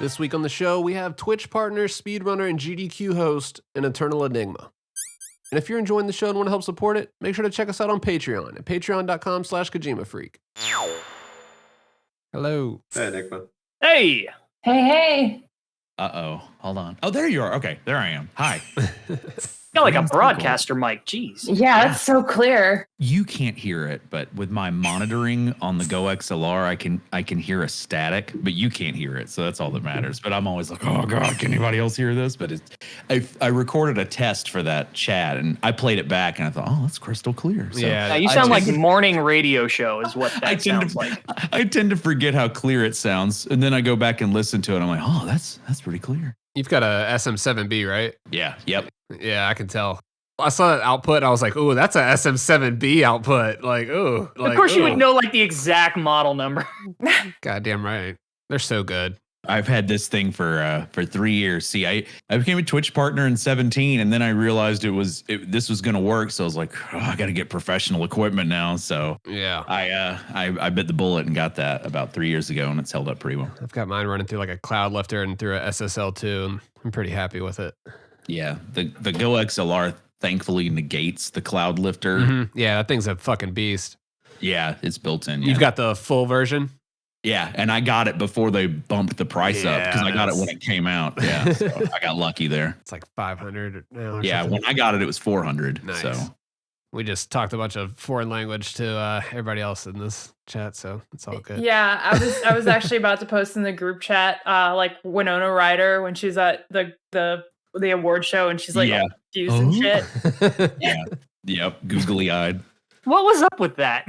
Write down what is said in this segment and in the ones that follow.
This week on the show, we have Twitch partner, speedrunner, and GDQ host, AnEternalEnigma. And if you're enjoying the show and want to help support it, make sure to check us out on Patreon at patreon.com/KojimaFreak. Hello. Hey, Enigma. Hey. Hey. Uh-oh. Hold on. Oh, there you are. Okay, there I am. Hi. Got like a broadcaster mic. Jeez. Yeah, it's so clear. You can't hear it, but with my monitoring on the Go XLR, I can hear a static, but you can't hear it, so that's all that matters. But I'm always like, oh god, can anybody else hear this? But I recorded a test for that chat, and I played it back, and I thought, oh, that's crystal clear. So Yeah, you sound like morning radio show is what that sounds like. I tend to forget how clear it sounds, and then I go back and listen to it. And I'm like, oh, that's pretty clear. You've got a SM7B, right? Yeah. Yep. Yeah, I can tell. I saw that output, and I was like, "Ooh, that's a SM7B output." Like, ooh. Of course, you would know like the exact model number. Goddamn right. They're so good. I've had this thing for 3 years. See, I became a Twitch partner in 2017, and then I realized this was going to work. So I was like, oh, I got to get professional equipment now. So yeah, I bit the bullet and got that about 3 years ago, and it's held up pretty well. I've got mine running through like a cloud lifter and through a SSL2, and I'm pretty happy with it. Yeah, the Go XLR thankfully negates the cloud lifter. Mm-hmm. Yeah, that thing's a fucking beast. Yeah, it's built in. You've got the full version? Yeah, and I got it before they bumped the price up because I got it when it came out. Yeah, so I got lucky there. It's like 500 now. Yeah, something. when I got it, it was 400. Nice. So we just talked a bunch of foreign language to everybody else in this chat, so it's all good. Yeah, I was actually about to post in the group chat, like Winona Ryder when she was at the award show, and she's like, yeah, confused and shit. Yeah, yep, googly eyed. What was up with that?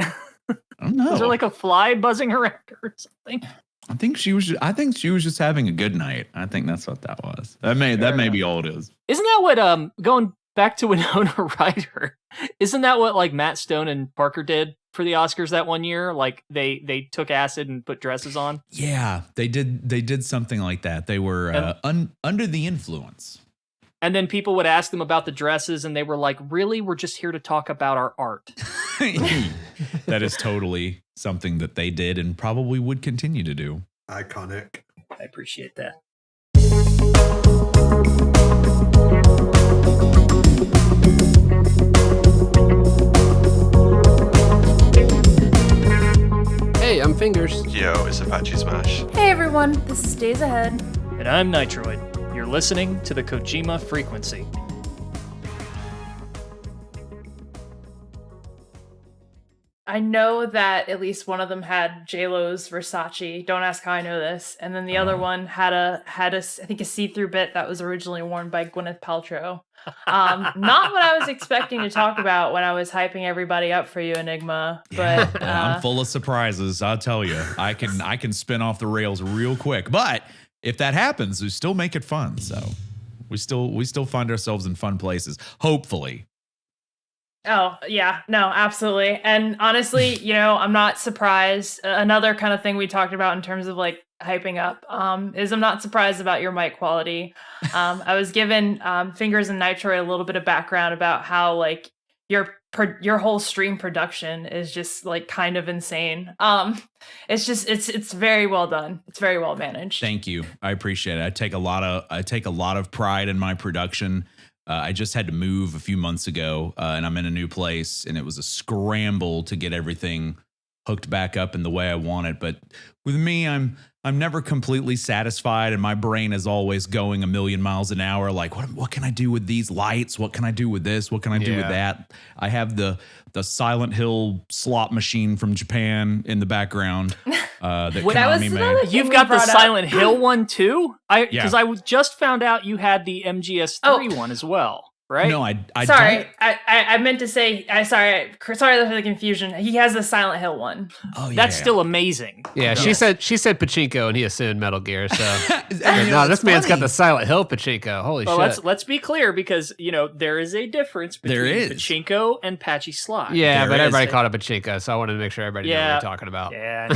I don't know. Was there like a fly buzzing around her or something? I think she was just having a good night. I think that's what that was. That may be all it is. Isn't that what going back to Winona Ryder? Isn't that what like Matt Stone and Parker did for the Oscars that one year? Like they took acid and put dresses on. Yeah, they did something like that. They were under the influence. And then people would ask them about the dresses, and they were like, really? We're just here to talk about our art. That is totally something that they did and probably would continue to do. Iconic. I appreciate that. Hey, I'm Fingers. Yo, it's Apache Smash. Hey everyone, this is Days Ahead. And I'm Nitroid. You're listening to the Kojima Frequency. I know that at least one of them had J-Lo's Versace. Don't ask how I know this. And then the other one had a I think a see-through bit that was originally worn by Gwyneth Paltrow. Not what I was expecting to talk about when I was hyping everybody up for you, Enigma. But I'm full of surprises. I'll tell you, I can spin off the rails real quick. But if that happens, we still make it fun. So we still find ourselves in fun places. Hopefully. Oh, yeah, no, absolutely. And honestly, I'm not surprised. Another kind of thing we talked about in terms of like hyping up is I'm not surprised about your mic quality. I was given Fingers and Nitro a little bit of background about how like your whole stream production is just like kind of insane. It's very well done. It's very well managed. Thank you. I appreciate it. I take a lot of pride in my production. I just had to move a few months ago, and I'm in a new place, and it was a scramble to get everything hooked back up in the way I want it. But with me, I'm never completely satisfied, and my brain is always going a million miles an hour. Like, what can I do with these lights? What can I do with this? What can I do with that? I have the Silent Hill slot machine from Japan in the background. That Konami made. You've got the Silent Hill one too? Because I just found out you had the MGS3 one as well. Right? No, I sorry. I meant to say. Sorry for the confusion. He has the Silent Hill one. Oh, yeah. That's still amazing. Yeah, she said pachinko, and he assumed Metal Gear. So no, this man's got the Silent Hill pachinko. Holy shit! Let's be clear because there is a difference between pachinko and pachislot. Yeah, but everybody called it pachinko, so I wanted to make sure everybody knew what we're talking about. Yeah.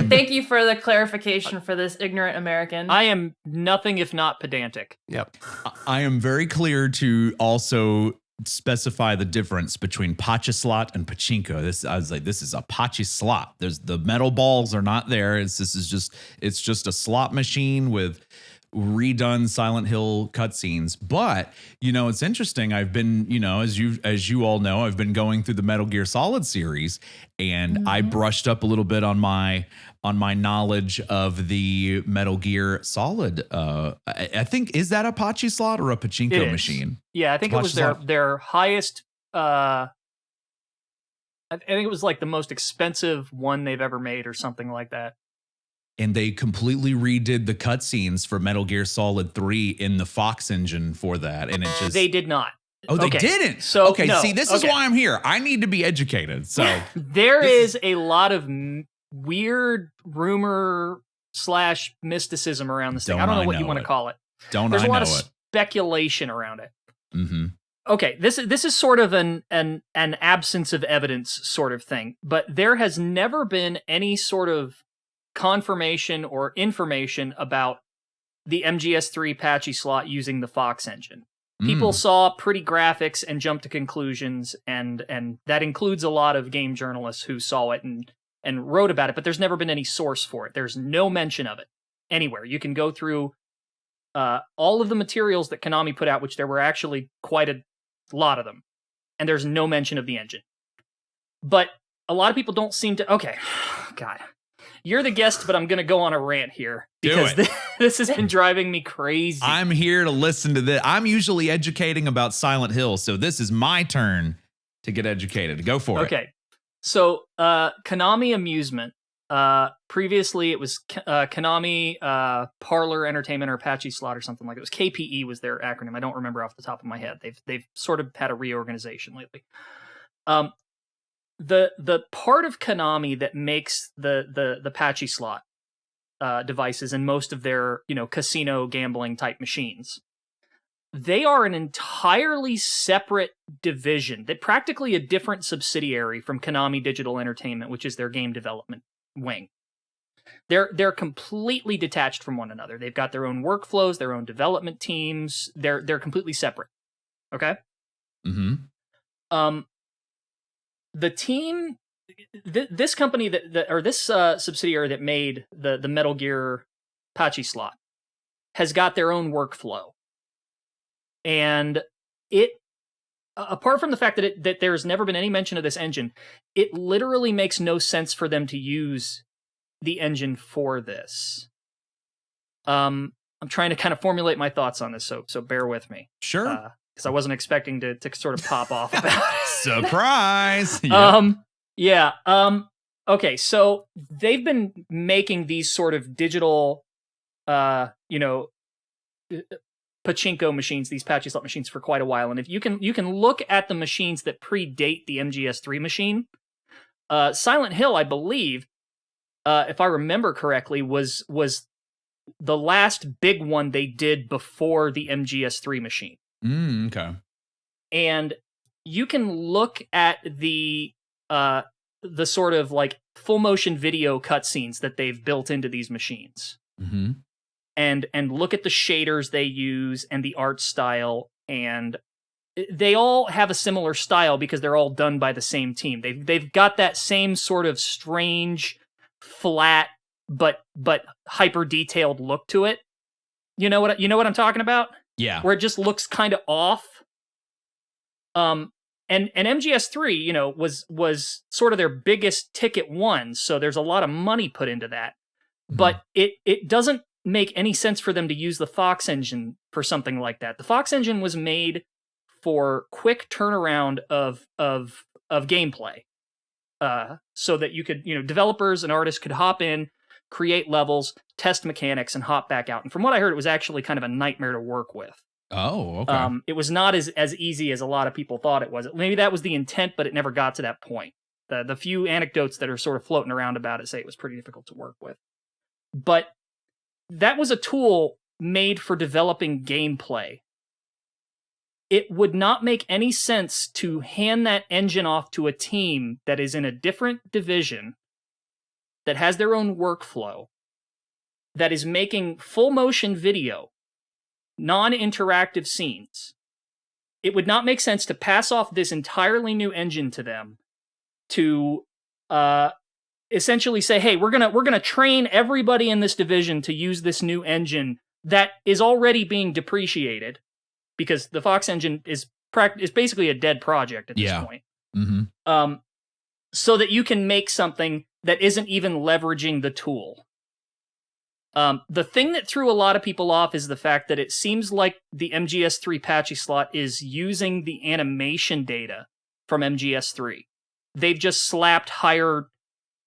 Thank you for the clarification for this ignorant American. I am nothing if not pedantic. Yep. I am very clear to also specify the difference between pachislot and pachinko. I was like, this is a pachislot. There's the metal balls are not there. It's just a slot machine with redone Silent Hill cutscenes. But it's interesting. I've been, as you all know, I've been going through the Metal Gear Solid series, and I brushed up a little bit on my knowledge of the Metal Gear Solid. I think, is that a pachislot or a pachinko machine? Yeah, I think it was their highest. I think it was like the most expensive one they've ever made, or something like that. And they completely redid the cutscenes for Metal Gear Solid 3 in the Fox engine for that. And it just... They did not. Oh, they didn't? So, okay, no. See, this is why I'm here. I need to be educated. So there is a lot of weird rumor / mysticism around this thing. I don't know what you want to call it. There's a lot of speculation around it. Mm-hmm. Okay, this is sort of an absence of evidence sort of thing, but there has never been any sort of confirmation or information about the MGS3 pachislot using the Fox engine. People saw pretty graphics and jumped to conclusions, and that includes a lot of game journalists who saw it and wrote about it, but there's never been any source for it. There's no mention of it anywhere. You can go through all of the materials that Konami put out, which there were actually quite a lot of them, and there's no mention of the engine. But a lot of people don't seem to... Okay, God... You're the guest, but I'm going to go on a rant here because this has been driving me crazy. I'm here to listen to this. I'm usually educating about Silent Hill, so this is my turn to get educated. Go for it. Okay. So, Konami Amusement. Previously, it was Konami Parlor Entertainment or pachislot or something like that. It was KPE was their acronym. I don't remember off the top of my head. They've sort of had a reorganization lately. The part of Konami that makes the pachislot devices and most of their casino gambling type machines, they are an entirely separate division, that practically a different subsidiary from Konami Digital Entertainment, which is their game development wing. They're completely detached from one another. They've got their own workflows, their own development teams. They're completely separate. Okay. Mm-hmm. The team, this company this subsidiary that made the Metal Gear pachislot has got their own workflow, and it, apart from the fact that there's never been any mention of this engine, it literally makes no sense for them to use the engine for this. I'm trying to kind of formulate my thoughts on this, so bear with me. Sure. Because I wasn't expecting to sort of pop off about it. Surprise! Yep. Okay, so they've been making these sort of digital, pachinko machines, these pachislot machines, for quite a while. And if you can look at the machines that predate the MGS3 machine, Silent Hill, I believe, if I remember correctly, was the last big one they did before the MGS3 machine. Okay. And you can look at the sort of like full motion video cutscenes that they've built into these machines, and look at the shaders they use and the art style, and they all have a similar style because they're all done by the same team. They've got that same sort of strange, flat but hyper detailed look to it. You know what I'm talking about? Yeah. Where it just looks kind of off. And MGS3, was sort of their biggest ticket one, so there's a lot of money put into that. But it doesn't make any sense for them to use the Fox engine for something like that. The Fox engine was made for quick turnaround of gameplay. So that you could, developers and artists could hop in, create levels, test mechanics, and hop back out. And from what I heard, it was actually kind of a nightmare to work with. Oh, okay. It was not as easy as a lot of people thought it was. Maybe that was the intent, but it never got to that point. The few anecdotes that are sort of floating around about it say it was pretty difficult to work with. But that was a tool made for developing gameplay. It would not make any sense to hand that engine off to a team that is in a different division, that has their own workflow, that is making full motion video, non-interactive scenes, it would not make sense to pass off this entirely new engine to them to essentially say, hey, we're gonna train everybody in this division to use this new engine that is already being depreciated, because the Fox engine is basically a dead project at this point. Mm-hmm. So that you can make something that isn't even leveraging the tool. The thing that threw a lot of people off is the fact that it seems like the MGS3 pachislot is using the animation data from MGS3. They've just slapped higher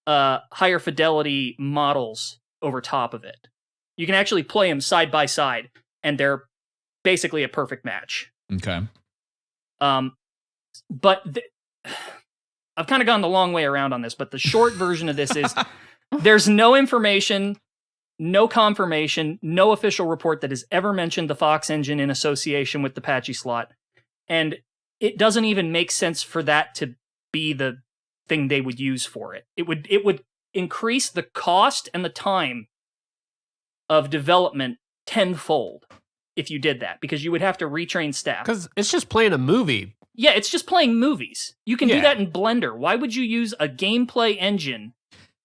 fidelity models over top of it. You can actually play them side by side, and they're basically a perfect match. Okay. But I've kind of gone the long way around on this, but the short version of this is there's no information, no confirmation, no official report that has ever mentioned the Fox engine in association with the pachislot, and it doesn't even make sense for that to be the thing they would use for it. It would increase the cost and the time of development tenfold if you did that, because you would have to retrain staff. Because it's just playing a movie. Yeah, it's just playing movies. You can do that in Blender. Why would you use a gameplay engine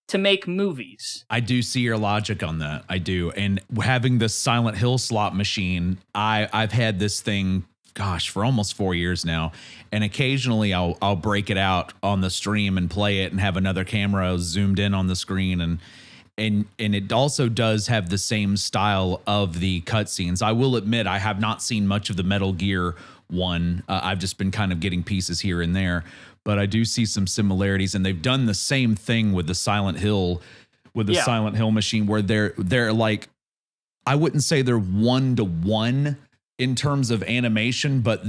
to make movies? I do see your logic on that. I do. And having this Silent Hill slot machine, I've had this thing, gosh, for almost 4 years now. And occasionally I'll break it out on the stream and play it and have another camera zoomed in on the screen. And it also does have the same style of the cutscenes. I will admit I have not seen much of the Metal Gear one. I've just been kind of getting pieces here and there, but I do see some similarities, and they've done the same thing with the Silent Hill machine, where they're like, I wouldn't say they're 1-to-1 in terms of animation, but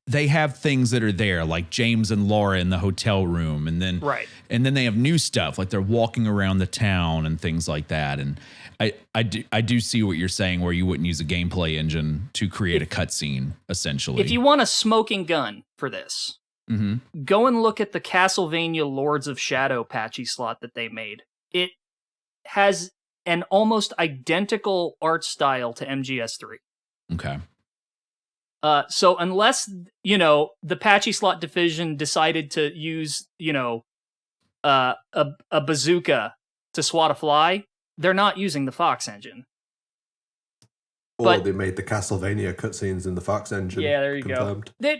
they have things that are there, like James and Laura in the hotel room, and then they have new stuff, like they're walking around the town and things like that. And I do see what you're saying, where you wouldn't use a gameplay engine to create a cutscene, essentially. If you want a smoking gun for this, go and look at the Castlevania Lords of Shadow pachislot that they made. It has an almost identical art style to MGS3. Okay. So unless, the pachislot division decided to use, a bazooka to swat a fly, they're not using the Fox engine. Or they made the Castlevania cutscenes in the Fox engine. Yeah, there you confirmed. go.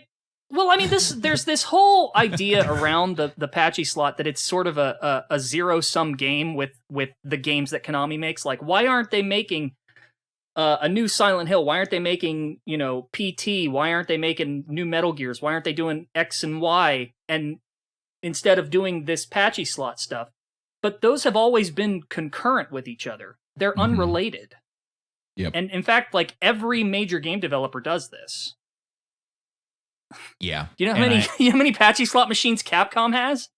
There's this whole idea around the pachislot that it's sort of a zero-sum game with the games that Konami makes. Like, why aren't they making a new Silent Hill? Why aren't they making, PT? Why aren't they making new Metal Gears? Why aren't they doing X and Y? And instead of doing this pachislot stuff. But those have always been concurrent with each other. They're unrelated. Yep. And in fact, like, every major game developer does this. Yeah. You know how many pachislot machines Capcom has?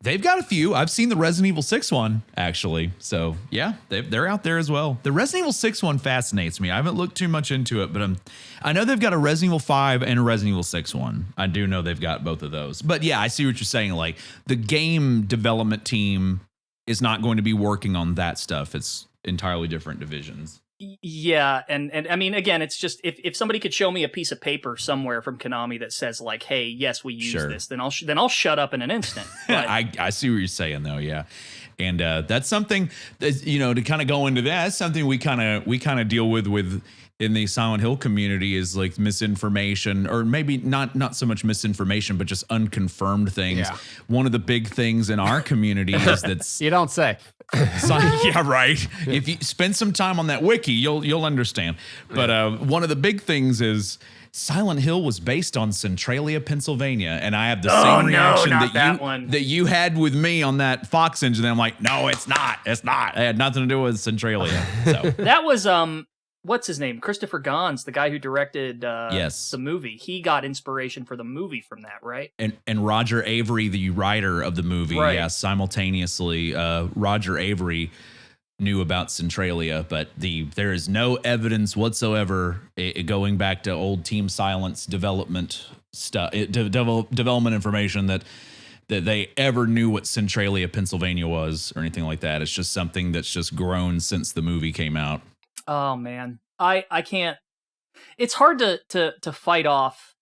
They've got a few. I've seen the Resident Evil 6 one, actually. So, yeah, they're out there as well. The Resident Evil 6 one fascinates me. I haven't looked too much into it, but I know they've got a Resident Evil 5 and a Resident Evil 6 one. I do know they've got both of those. But, yeah, I see what you're saying. Like, the game development team is not going to be working on that stuff. It's entirely different divisions. Yeah, and I mean, again, it's just if somebody could show me a piece of paper somewhere from Konami that says like, "Hey, yes, we use this," then I'll shut up in an instant. But I see what you're saying though, yeah, and that's something that, to kind of go into that. That's something we kind of deal with in the Silent Hill community, is like misinformation, or maybe not so much misinformation, but just unconfirmed things. Yeah. One of the big things in our community is that You don't say. yeah, right. If you spend some time on that wiki, you'll understand. But one of the big things is Silent Hill was based on Centralia, Pennsylvania, and I have the same reaction that you had with me on that Fox engine. I'm like, no, it's not. It's not. It had nothing to do with Centralia. So that was what's his name? Christopher Gans, the guy who directed yes, the movie. He got inspiration for the movie from that, right? And Roger Avery, the writer of the movie, yes, simultaneously, Roger Avery knew about Centralia, but there is no evidence whatsoever going back to old Team Silence development stuff, development information that they ever knew what Centralia, Pennsylvania was or anything like that. It's just something that's just grown since the movie came out. Oh man, I can't. It's hard to fight off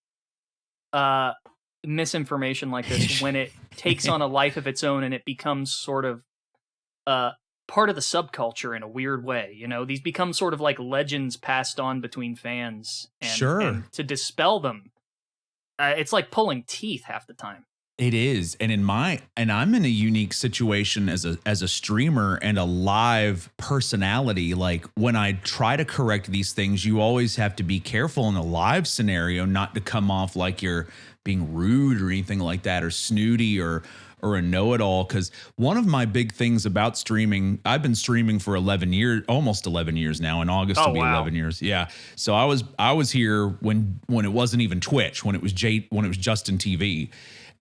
misinformation like this when it takes on a life of its own and it becomes sort of part of the subculture in a weird way. You know, these become sort of like legends passed on between fans. And, and to dispel them, it's like pulling teeth half the time. It is. And I'm in a unique situation as a streamer and a live personality. Like when I try to correct these things, you always have to be careful in a live scenario not to come off like you're being rude or anything like that, or snooty or a know-it-all. Because one of my big things about streaming, I've been streaming for 11 years, almost 11 years now. In August will be 11 years. Yeah. So I was here when it wasn't even Twitch, when it was Justin TV.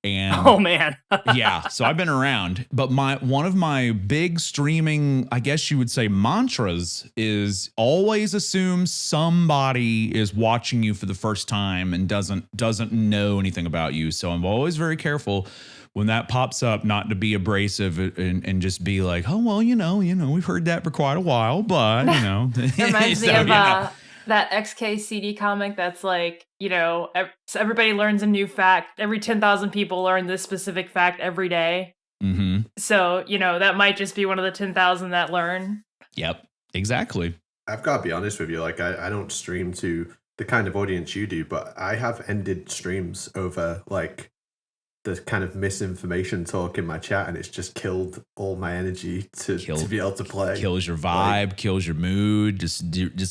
And oh man. yeah, so I've been around, but one of my big streaming, I guess you would say, mantras is always assume somebody is watching you for the first time and doesn't know anything about you. So I'm always very careful when that pops up, not to be abrasive and just be like, oh well, you know, we've heard that for quite a while, but you know. Reminds me of that XKCD comic that's like, you know, everybody learns a new fact. Every 10,000 people learn this specific fact every day. Mm-hmm. So, you know, that might just be one of the 10,000 that learn. Yep, exactly. I've got to be honest with you. Like, I don't stream to the kind of audience you do, but I have ended streams over, like, the kind of misinformation talk in my chat, and it's just killed all my energy to be able to play. Kills your vibe, kills your mood. Just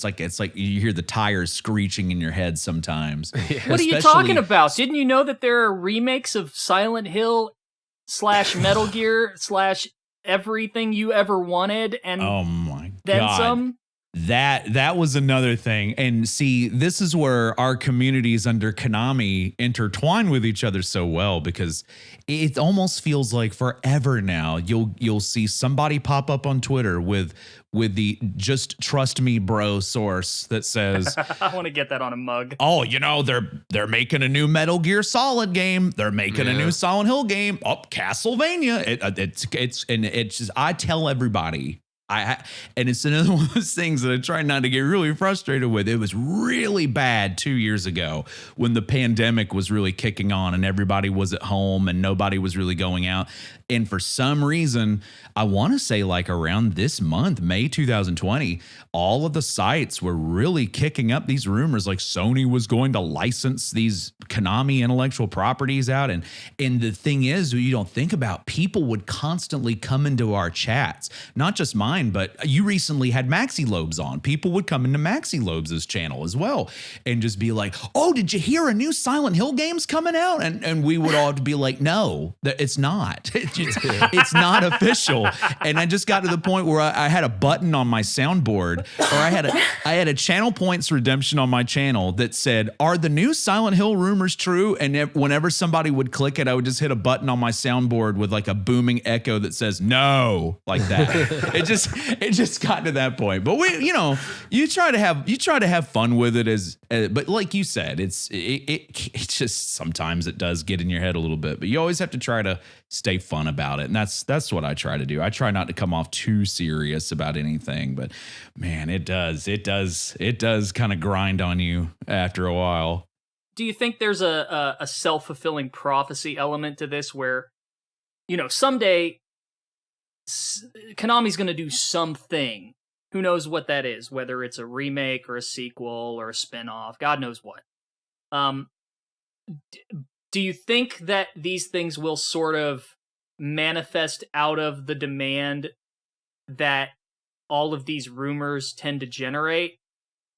like it's like you hear the tires screeching in your head sometimes. Yeah. What are you talking about? Didn't you know that there are remakes of Silent Hill / Metal Gear / everything you ever wanted, and oh my then God. some? That was another thing. And see, this is where our communities under Konami intertwine with each other so well, because it almost feels like forever now you'll see somebody pop up on Twitter with the just trust me bro source that says I want to get that on a mug. Oh, you know, they're making a new Metal Gear Solid game. They're making a new Silent Hill game. Oh, Castlevania. It's just, I tell everybody. And it's another one of those things that I try not to get really frustrated with. It was really bad 2 years ago when the pandemic was really kicking on and everybody was at home and nobody was really going out. And for some reason, I want to say like around this month, May 2020, all of the sites were really kicking up these rumors like Sony was going to license these Konami intellectual properties out. And the thing is, you don't think about, people would constantly come into our chats, not just mine, but you recently had Maxi Lobes on. People would come into Maxi Lobes' channel as well and just be like, oh, did you hear a new Silent Hill game's coming out? And we would all be like, no, it's not. It's not official. And I just got to the point where I had a button on my soundboard, or I had a channel points redemption on my channel that said, are the new Silent Hill rumors true? And whenever somebody would click it, I would just hit a button on my soundboard with like a booming echo that says no, like that. It just got to that point. But you try to have fun with it but like you said, it just sometimes it does get in your head a little bit, but you always have to try to stay fun about it. And that's what I try to do. I try not to come off too serious about anything, but man, it does kind of grind on you after a while. Do you think there's a self-fulfilling prophecy element to this where, someday Konami's going to do something? Who knows what that is, whether it's a remake or a sequel or a spin-off, God knows what. Do you think that these things will sort of manifest out of the demand that all of these rumors tend to generate?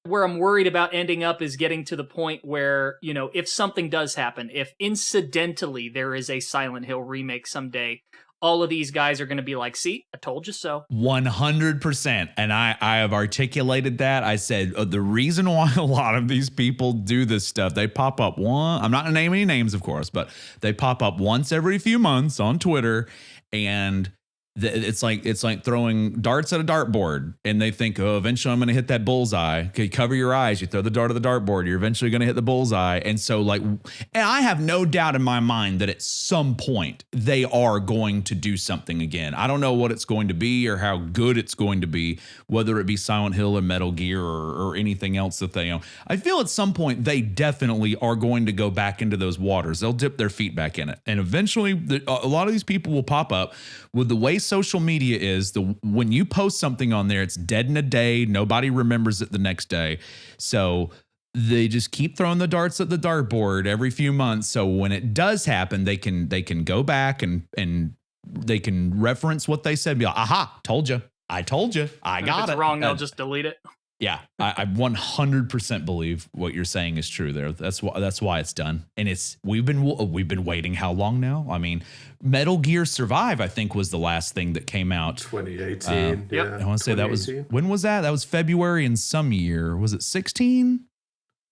Where I'm worried about ending up is getting to the point where, if something does happen, if incidentally there is a Silent Hill remake someday, all of these guys are going to be like, see, I told you so. 100%. And I have articulated that. I said, the reason why a lot of these people do this stuff, they pop up I'm not going to name any names, of course, but they pop up once every few months on Twitter. And It's like throwing darts at a dartboard, and they think, oh, eventually I'm going to hit that bullseye. Okay, cover your eyes. You throw the dart at the dartboard, you're eventually going to hit the bullseye. And so, and I have no doubt in my mind that at some point they are going to do something again. I don't know what it's going to be or how good it's going to be, whether it be Silent Hill or Metal Gear or anything else that they own. I feel at some point they definitely are going to go back into those waters. They'll dip their feet back in it, and eventually a lot of these people will pop up. With the way social media is, when you post something on there, it's dead in a day. Nobody remembers it the next day. So they just keep throwing the darts at the dartboard every few months. So when it does happen, they can go back and they can reference what they said. Be like, aha, told you. I told you. I got it. If it's wrong, they'll just delete it. Yeah, I 100% believe what you're saying is true there. That's why it's done. And we've been waiting how long now? I mean, Metal Gear Survive, I think, was the last thing that came out. 2018. Yeah. I want to say that was, when was that? That was February in some year. Was it 16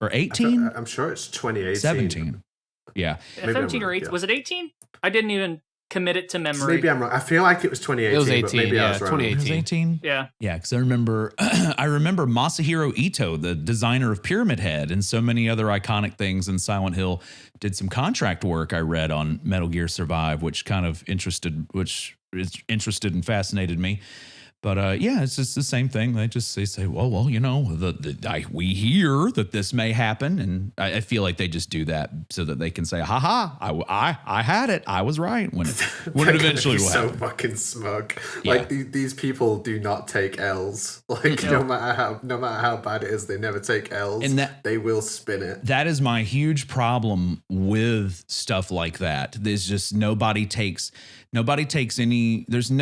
or 18? I'm sure it's 2018. 17. Yeah. 17 or 18. Was it 18? I didn't even commit it to memory. Maybe I'm wrong. I feel like it was 2018. It was 18, but maybe I was wrong. 2018. It was 18? Yeah. Yeah, because I remember Masahiro Ito, the designer of Pyramid Head and so many other iconic things in Silent Hill, did some contract work I read on Metal Gear Survive, which interested and fascinated me. But yeah, it's just the same thing. They say, well, you know, we hear that this may happen, and I feel like they just do that so that they can say, "Ha I had it. I was right." When it eventually will so happen. fucking smug. Yeah. Like these people do not take L's. Like no matter how bad it is, they never take L's. And they will spin it. That is my huge problem with stuff like that. There's just nobody takes any. There's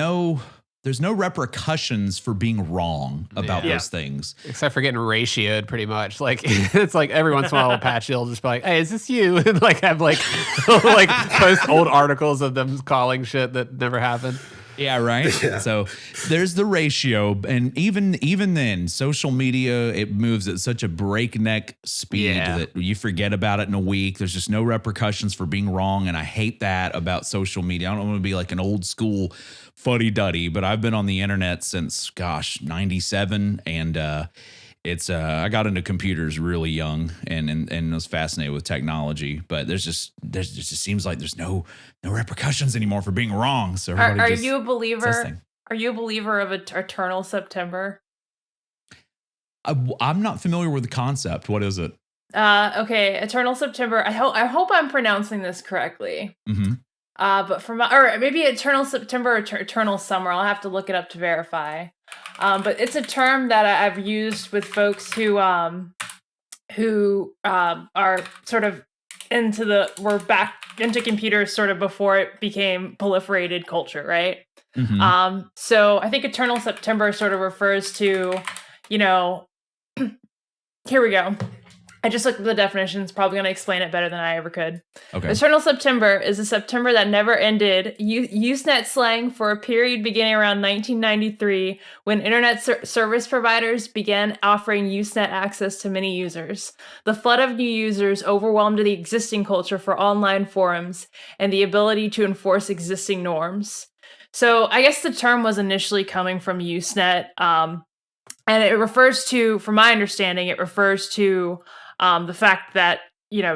no repercussions for being wrong about those things. Except for getting ratioed, pretty much. Like, it's like every once in a while, Apache will just be like, hey, is this you? And like have like post old articles of them calling shit that never happened. Yeah, right. Yeah. So there's the ratio, and even then, social media, it moves at such a breakneck speed that you forget about it in a week. There's just no repercussions for being wrong, and I hate that about social media. I don't want to be like an old school fuddy-duddy, but I've been on the internet since 97, and I got into computers really young and was fascinated with technology, but there just seems like there's no repercussions anymore for being wrong. So are you a believer? Are you a believer of Eternal September? I'm not familiar with the concept. What is it? Okay, Eternal September. I hope I'm pronouncing this correctly. Mm-hmm. But or maybe Eternal September or Eternal Summer. I'll have to look it up to verify. But it's a term that I've used with folks who are sort of we're back into computers sort of before it became proliferated culture, right? Mm-hmm. So I think Eternal September sort of refers to, here we go. I just looked at the definitions, probably going to explain it better than I ever could. Okay. Eternal September is a September that never ended, Usenet slang for a period beginning around 1993 when internet service providers began offering Usenet access to many users. The flood of new users overwhelmed the existing culture for online forums and the ability to enforce existing norms. So I guess the term was initially coming from Usenet, and it refers to, from my understanding, the fact that,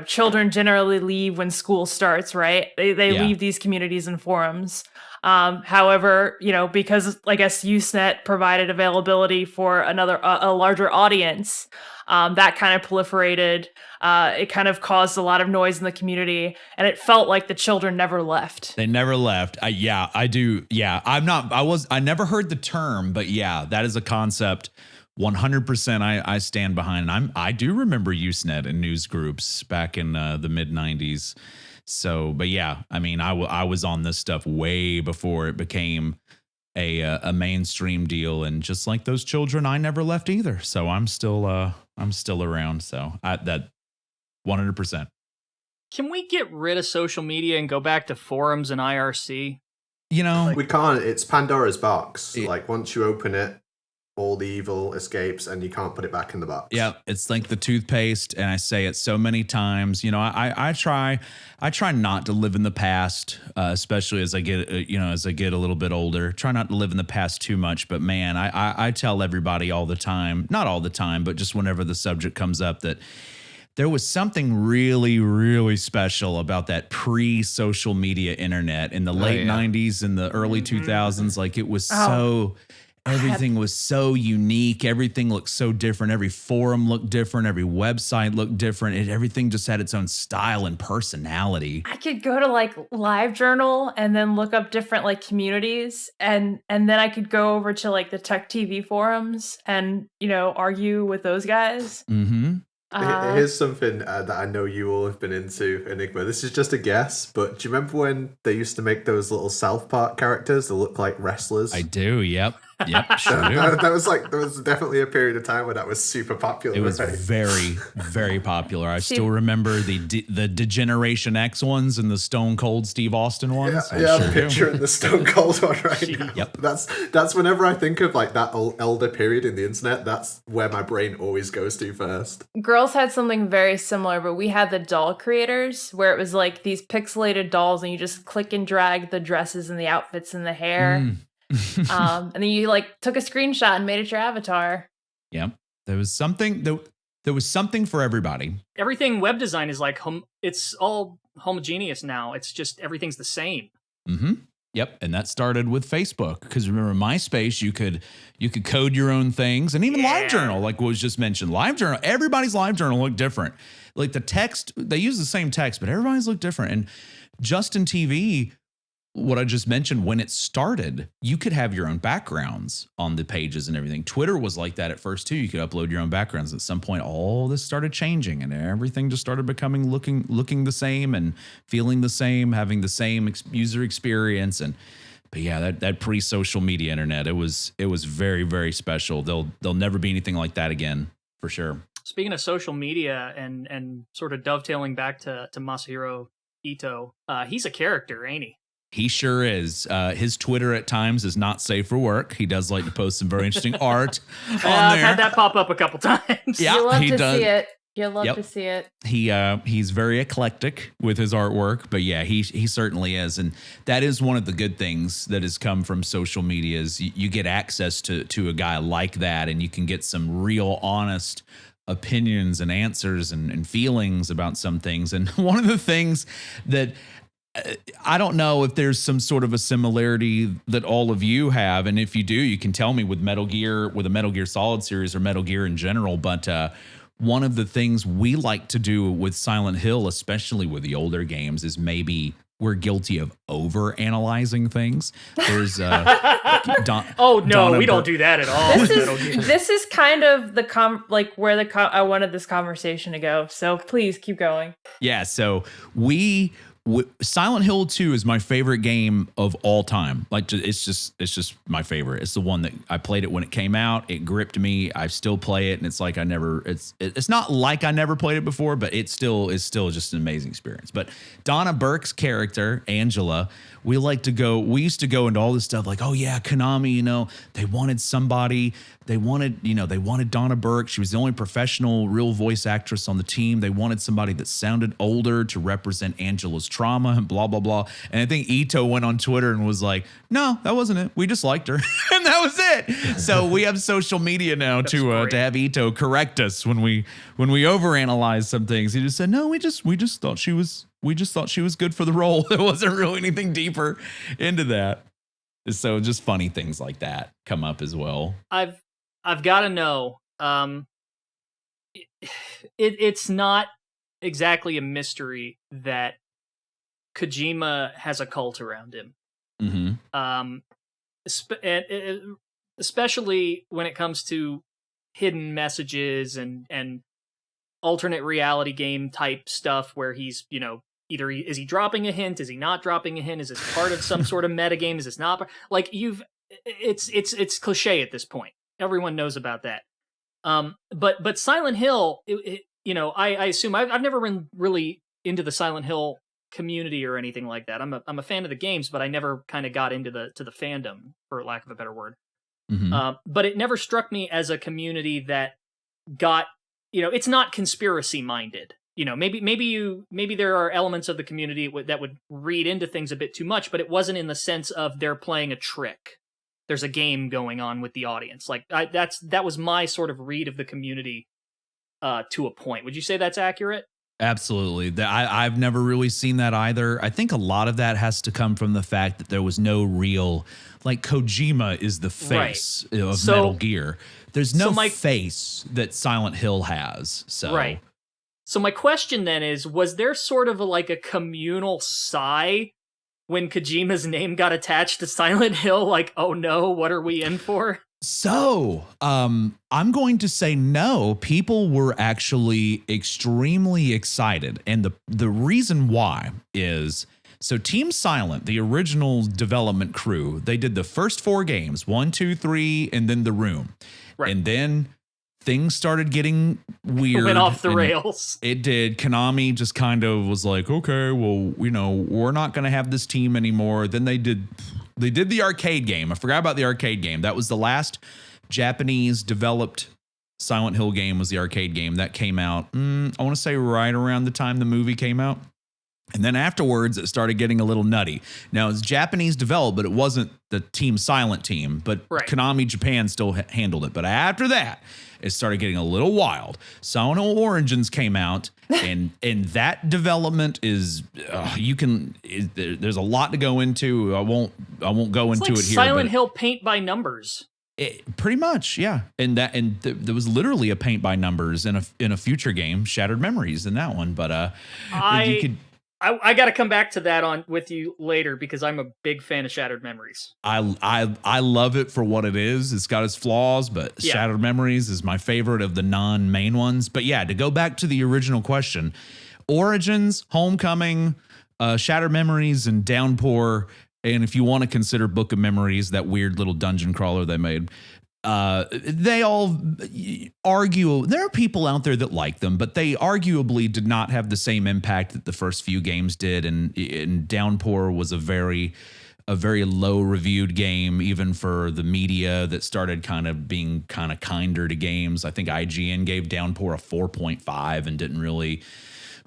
children generally leave when school starts, right? They leave these communities and forums. However, because I guess Usenet provided availability for a larger audience, that kind of proliferated. It kind of caused a lot of noise in the community, and it felt like the children never left. They never left. I do. Yeah, I never heard the term, but yeah, that is a concept 100% I stand behind. And I do remember Usenet and news groups back in the mid 90s. So, but yeah, I mean, I was on this stuff way before it became a mainstream deal, and just like those children, I never left either. So I'm still around. So that 100%. Can we get rid of social media and go back to forums and IRC? We can't. It's Pandora's box. Like once you open it, all the evil escapes and you can't put it back in the box. Yeah, it's like the toothpaste, and I say it so many times. You know, I try not to live in the past, especially as I get a little bit older. Try not to live in the past too much, but man, I tell everybody all the time, not all the time, but just whenever the subject comes up, that there was something really, really special about that pre-social media internet in the late 90s and the early 2000s. Like, it was everything was so unique. Everything looked so different. Every forum looked different. Every website looked different. Everything just had its own style and personality. I could go to like LiveJournal and then look up different like communities, and then I could go over to like the Tech TV forums and, you know, argue with those guys. Mm-hmm. Here's something that I know you all have been into, Enigma. This is just a guess, but do you remember when they used to make those little South Park characters that look like wrestlers? I do. Yep. Sure do. There was definitely a period of time where that was super popular. It was very, very popular. I still remember the Degeneration X ones and the Stone Cold Steve Austin ones. Yeah, I'm picturing the Stone Cold one right now. Yep. That's whenever I think of like that elder period in the internet, that's where my brain always goes to first. Girls had something very similar, but we had the doll creators where it was like these pixelated dolls and you just click and drag the dresses and the outfits and the hair. And then you like took a screenshot and made it your avatar. Yeah, there was something for everybody. Everything web design is like it's all homogeneous now. It's just everything's the same. Mm-hmm. Yep, and that started with Facebook, because remember MySpace, you could code your own things, and even LiveJournal, like what was just mentioned. LiveJournal, everybody's LiveJournal looked different. Like the text, they use the same text, but everybody's looked different. And Justin TV, what I just mentioned, when it started, you could have your own backgrounds on the pages and everything. Twitter was like that at first too. You could upload your own backgrounds. At some point, all this started changing, and everything just started becoming looking the same and feeling the same, having the same user experience. But yeah, that pre-social media internet, it was very, very special. There'll never be anything like that again, for sure. Speaking of social media and sort of dovetailing back to Masahiro Ito, he's a character, ain't he? He sure is. His Twitter at times is not safe for work. He does like to post some very interesting art on there. I've had that pop up a couple times. Yeah, you love he to does. see it. You love to see it. He's very eclectic with his artwork, but yeah, he certainly is, and that is one of the good things that has come from social media is you get access to a guy like that, and you can get some real honest opinions and answers and feelings about some things. And one of the things that I don't know if there's some sort of a similarity that all of you have, and if you do, you can tell me with Metal Gear, with a Metal Gear Solid series or Metal Gear in general. But one of the things we like to do with Silent Hill, especially with the older games, is maybe we're guilty of over-analyzing things. There's we don't do that at all. This is kind of the where I wanted this conversation to go. So please keep going. Yeah, so Silent Hill 2 is my favorite game of all time. Like, it's just my favorite. It's the one that I played it when it came out. It gripped me. I still play it, and it's like it's not like I never played it before, but it still is just an amazing experience. But Donna Burke's character, Angela, we used to go into all this stuff like, oh yeah, Konami, they wanted somebody. They wanted Donna Burke. She was the only professional real voice actress on the team. They wanted somebody that sounded older to represent Angela's trauma and blah, blah, blah. And I think Ito went on Twitter and was like, no, that wasn't it. We just liked her. And that was it. So we have social media now to have Ito correct us when we overanalyze some things. He just said, no, we just thought she was good for the role. There wasn't really anything deeper into that. So just funny things like that come up as well. I've got to know. It's not exactly a mystery that Kojima has a cult around him. Mm-hmm. Especially when it comes to hidden messages and alternate reality game type stuff, where he's either is he dropping a hint, is he not dropping a hint, is this part of some sort of metagame, is this not? Like it's cliche at this point. Everyone knows about that. But Silent Hill, I assume I've never been really into the Silent Hill community or anything like that. I'm a fan of the games, but I never kind of got into the fandom, for lack of a better word. But it never struck me as a community that got, it's not conspiracy minded. Maybe there are elements of the community that would read into things a bit too much, but it wasn't in the sense of they're playing a trick. There's a game going on with the audience. Like that was my sort of read of the community to a point. Would you say that's accurate? Absolutely. I've never really seen that either. I think a lot of that has to come from the fact that there was no real, like Kojima is the face of Metal Gear. There's no face that Silent Hill has. So. Right. So my question then is, was there sort of a communal sigh when Kojima's name got attached to Silent Hill? Like, oh no, what are we in for? So, I'm going to say no. People were actually extremely excited. And the reason why is, so Team Silent, the original development crew, they did the first 4 games, 1, 2, 3, and then The Room. Right. And then things started getting weird. Went off the rails. It did. Konami just kind of was like, okay, well, we're not going to have this team anymore. Then they did the arcade game. I forgot about the arcade game. That was the last Japanese developed Silent Hill game, was the arcade game that came out. I want to say right around the time the movie came out. And then afterwards, it started getting a little nutty. Now, it's Japanese developed, but it wasn't the Team Silent team. But Konami Japan still handled it. But after that, it started getting a little wild. Silent Hill Origins came out, and that development is there's a lot to go into. I won't go into it here. Silent Hill paint by numbers. Pretty much, yeah. And there was literally a paint by numbers in a future game, Shattered Memories, in that one. But I got to come back to that with you later, because I'm a big fan of Shattered Memories. I love it for what it is. It's got its flaws, but Shattered Memories is my favorite of the non-main ones. But yeah, to go back to the original question, Origins, Homecoming, Shattered Memories, and Downpour, and if you want to consider Book of Memories, that weird little dungeon crawler they made, they all argue. There are people out there that like them, but they arguably did not have the same impact that the first few games did. And Downpour was a very low reviewed game, even for the media that started kind of being kind of kinder to games. I think IGN gave Downpour a 4.5 and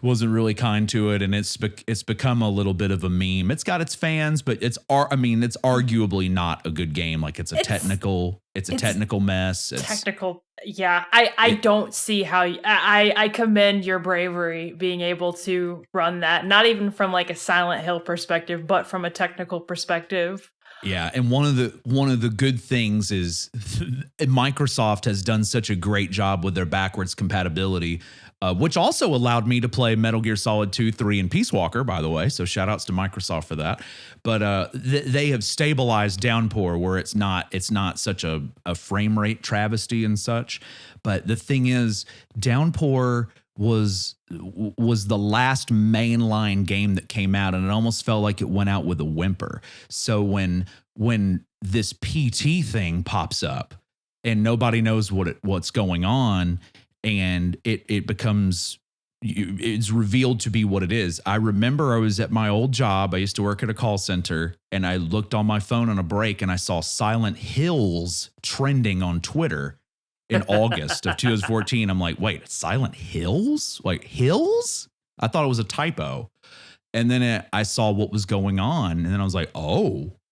wasn't really kind to it, and it's become a little bit of a meme. It's got its fans, but it's arguably not a good game. Like it's a technical mess. It's technical. Yeah. I don't see how I commend your bravery being able to run that, not even from like a Silent Hill perspective, but from a technical perspective. Yeah, and one of the good things is Microsoft has done such a great job with their backwards compatibility, which also allowed me to play Metal Gear Solid 2, 3, and Peace Walker, by the way. So shout outs to Microsoft for that. But they have stabilized Downpour where it's not such a frame rate travesty and such. But the thing is, Downpour was the last mainline game that came out, and it almost felt like it went out with a whimper. So when this PT thing pops up and nobody knows what's going on, and it's revealed to be what it is. I remember I was at my old job. I used to work at a call center, and I looked on my phone on a break, and I saw Silent Hills trending on Twitter in August of 2014. I'm like, wait, Silent Hills? Like hills? I thought it was a typo. And then I saw what was going on. And then I was like, and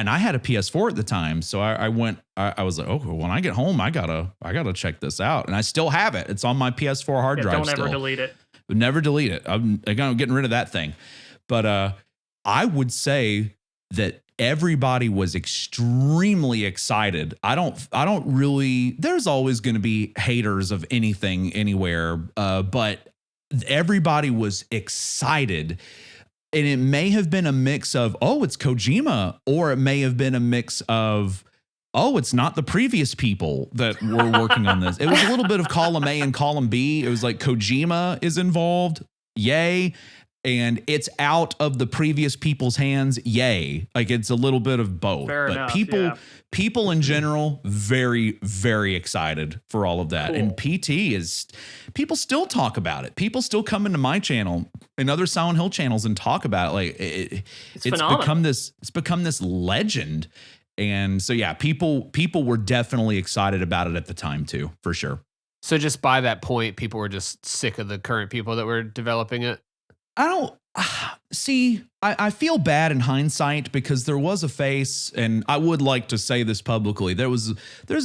I had a PS4 at the time. So I was like, when I get home, I gotta check this out. And I still have it. It's on my PS4 hard drive. Don't ever delete it. Never delete it. I'm getting rid of that thing. But I would say that everybody was extremely excited. I don't really, there's always going to be haters of anything anywhere, but everybody was excited. And it may have been a mix of, it's Kojima, or it may have been a mix of, it's not the previous people that were working on this. It was a little bit of column A and column B. It was like Kojima is involved. Yay. And it's out of the previous people's hands. Yay. Like it's a little bit of both. Fair enough, people in general, very, very excited for all of that. Cool. And PT people still talk about it. People still come into my channel and other Silent Hill channels and talk about it. Like it's become this legend. And so, yeah, people were definitely excited about it at the time too, for sure. So just by that point, people were just sick of the current people that were developing it. I don't see. I feel bad in hindsight because there was a face, and I would like to say this publicly. There's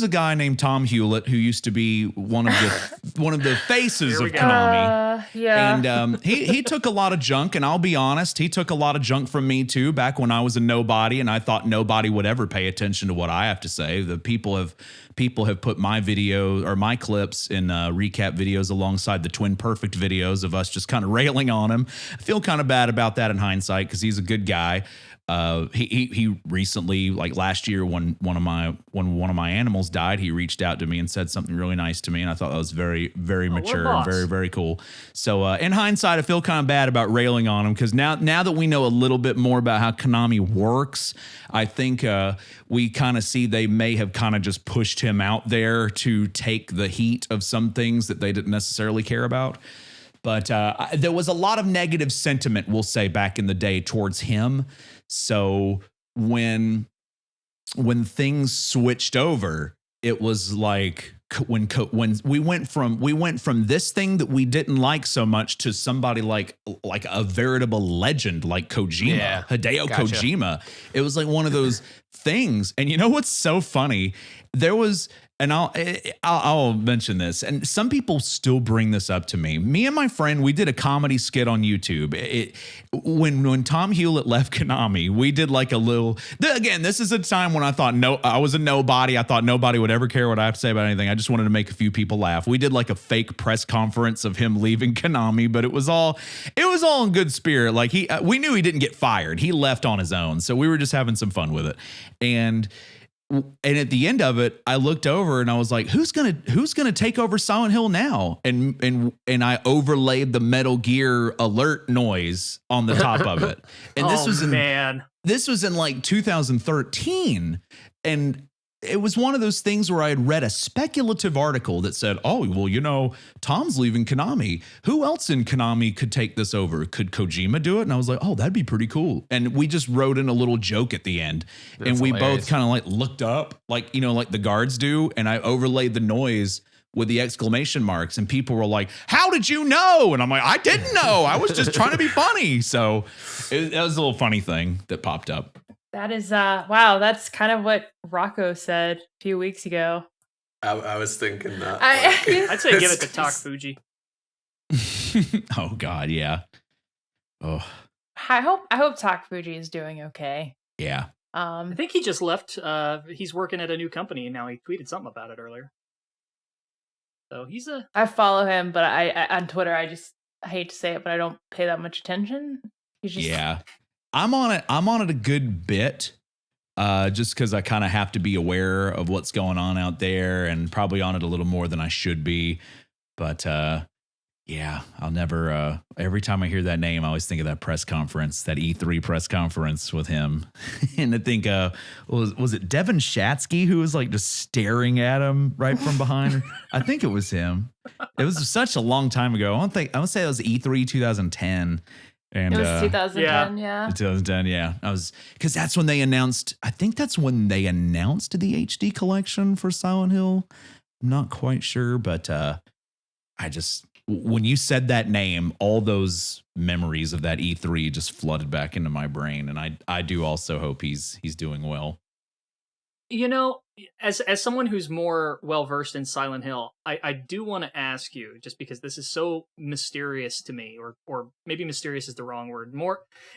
a guy named Tom Hewlett who used to be one of the faces of Konami. Yeah. And he took a lot of junk, and I'll be honest, he took a lot of junk from me too. Back when I was a nobody, and I thought nobody would ever pay attention to what I have to say. The people have put my video or my clips in recap videos alongside the Twin Perfect videos of us just kind of railing on him. I feel kind of bad about that in hindsight because he's a good guy. He recently, like last year, when one of my animals died, he reached out to me and said something really nice to me, and I thought that was very, very mature and very, very cool. So in hindsight, I feel kind of bad about railing on him because now that we know a little bit more about how Konami works, I think we kind of see they may have kind of just pushed him out there to take the heat of some things that they didn't necessarily care about. But there was a lot of negative sentiment, we'll say, back in the day towards him. So when things switched over, it was like when we went from this thing that we didn't like so much to somebody like a veritable legend like Kojima, Hideo Kojima. It was like one of those things. And you know what's so funny? There was. And I'll mention this, and some people still bring this up to me. Me and my friend, we did a comedy skit on YouTube. When Tom Hewlett left Konami, we did like a little. Again, this is a time when I thought I was a nobody. I thought nobody would ever care what I have to say about anything. I just wanted to make a few people laugh. We did like a fake press conference of him leaving Konami, but it was all in good spirit. Like we knew he didn't get fired. He left on his own, so we were just having some fun with it, and at the end of it, I looked over and I was like, who's gonna take over Silent Hill now? And I overlaid the Metal Gear alert noise on the top of it. And this was in like 2013. And it was one of those things where I had read a speculative article that said, oh, well, Tom's leaving Konami. Who else in Konami could take this over? Could Kojima do it? And I was like, oh, that'd be pretty cool. And we just wrote in a little joke at the end. And we both kind of like looked up, like the guards do. And I overlaid the noise with the exclamation marks. And people were like, how did you know? And I'm like, I didn't know. I was just trying to be funny. So that was a little funny thing that popped up. That is, wow, that's kind of what Rocco said a few weeks ago. I was thinking that. I'd say give it to Talk Fuji. Oh, God, yeah. Oh. I hope Talk Fuji is doing okay. Yeah. I think he just left. He's working at a new company, and now he tweeted something about it earlier. So I follow him, but I on Twitter, I hate to say it, but I don't pay that much attention. Yeah. I'm on it a good bit, just because I kind of have to be aware of what's going on out there, and probably on it a little more than I should be. But yeah, I'll never. Every time I hear that name, I always think of that press conference, that E3 press conference with him, and I think was it Devin Shatsky who was like just staring at him right from behind? I think it was him. It was such a long time ago. I would say it was E3 2010. And it was 2010, yeah. 2010, yeah. Because that's when they announced. I think that's when they announced the HD collection for Silent Hill. I'm not quite sure, but when you said that name, all those memories of that E3 just flooded back into my brain, and I do also hope he's doing well. As someone who's more well-versed in Silent Hill, I do want to ask you, just because this is so mysterious to me, or maybe mysterious is the wrong word.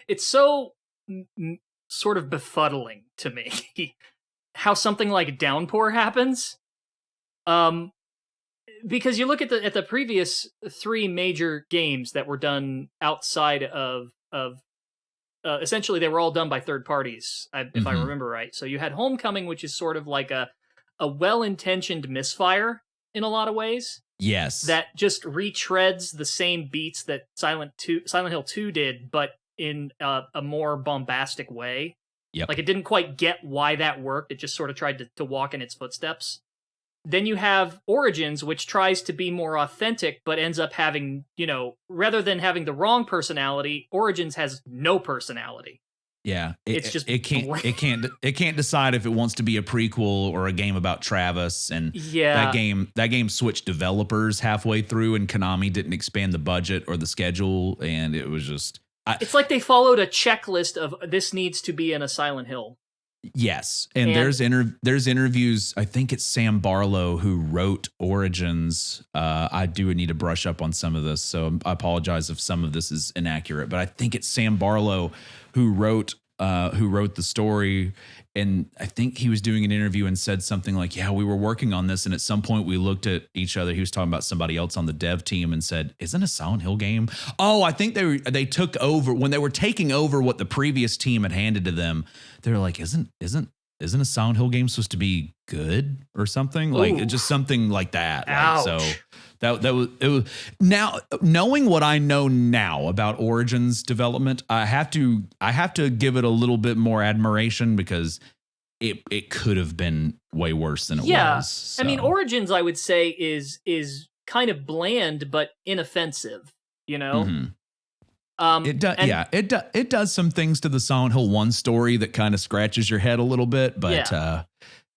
It's so sort of befuddling to me how something like Downpour happens. Because you look at the previous 3 major games that were done outside of essentially, they were all done by third parties, if I remember right. So you had Homecoming, which is sort of like a well-intentioned misfire in a lot of ways. Yes. That just retreads the same beats that Silent Hill 2 did, but in a more bombastic way. Yep. Like, it didn't quite get why that worked. It just sort of tried to walk in its footsteps. Then you have Origins, which tries to be more authentic, but ends up having, rather than having the wrong personality, Origins has no personality. Yeah, It's just it can't decide if it wants to be a prequel or a game about Travis. And Yeah. that game switched developers halfway through, and Konami didn't expand the budget or the schedule, and it was just It's like they followed a checklist of this needs to be in a Silent Hill. yes. And there's interviews. I think it's Sam Barlow who wrote Origins. I do need to brush up on some of this, so I apologize if some of this is inaccurate. But I think it's Sam Barlow who wrote the story. And I think he was doing an interview and said something like, yeah, we were working on this. And at some point we looked at each other. He was talking about somebody else on the dev team and said, isn't a Silent Hill game? Oh, I think they took over when they were taking over what the previous team had handed to them. They were like, isn't a Silent Hill game supposed to be good or something? Like Ooh. just something like that. Ouch. Like, so it was now knowing what I know now about Origins development, I have to give it a little bit more admiration because it could have been way worse than it was. So. I mean, Origins, I would say, is kind of bland but inoffensive. You know, it does. Yeah, it does some things to the Silent Hill 1 story that kind of scratches your head a little bit. But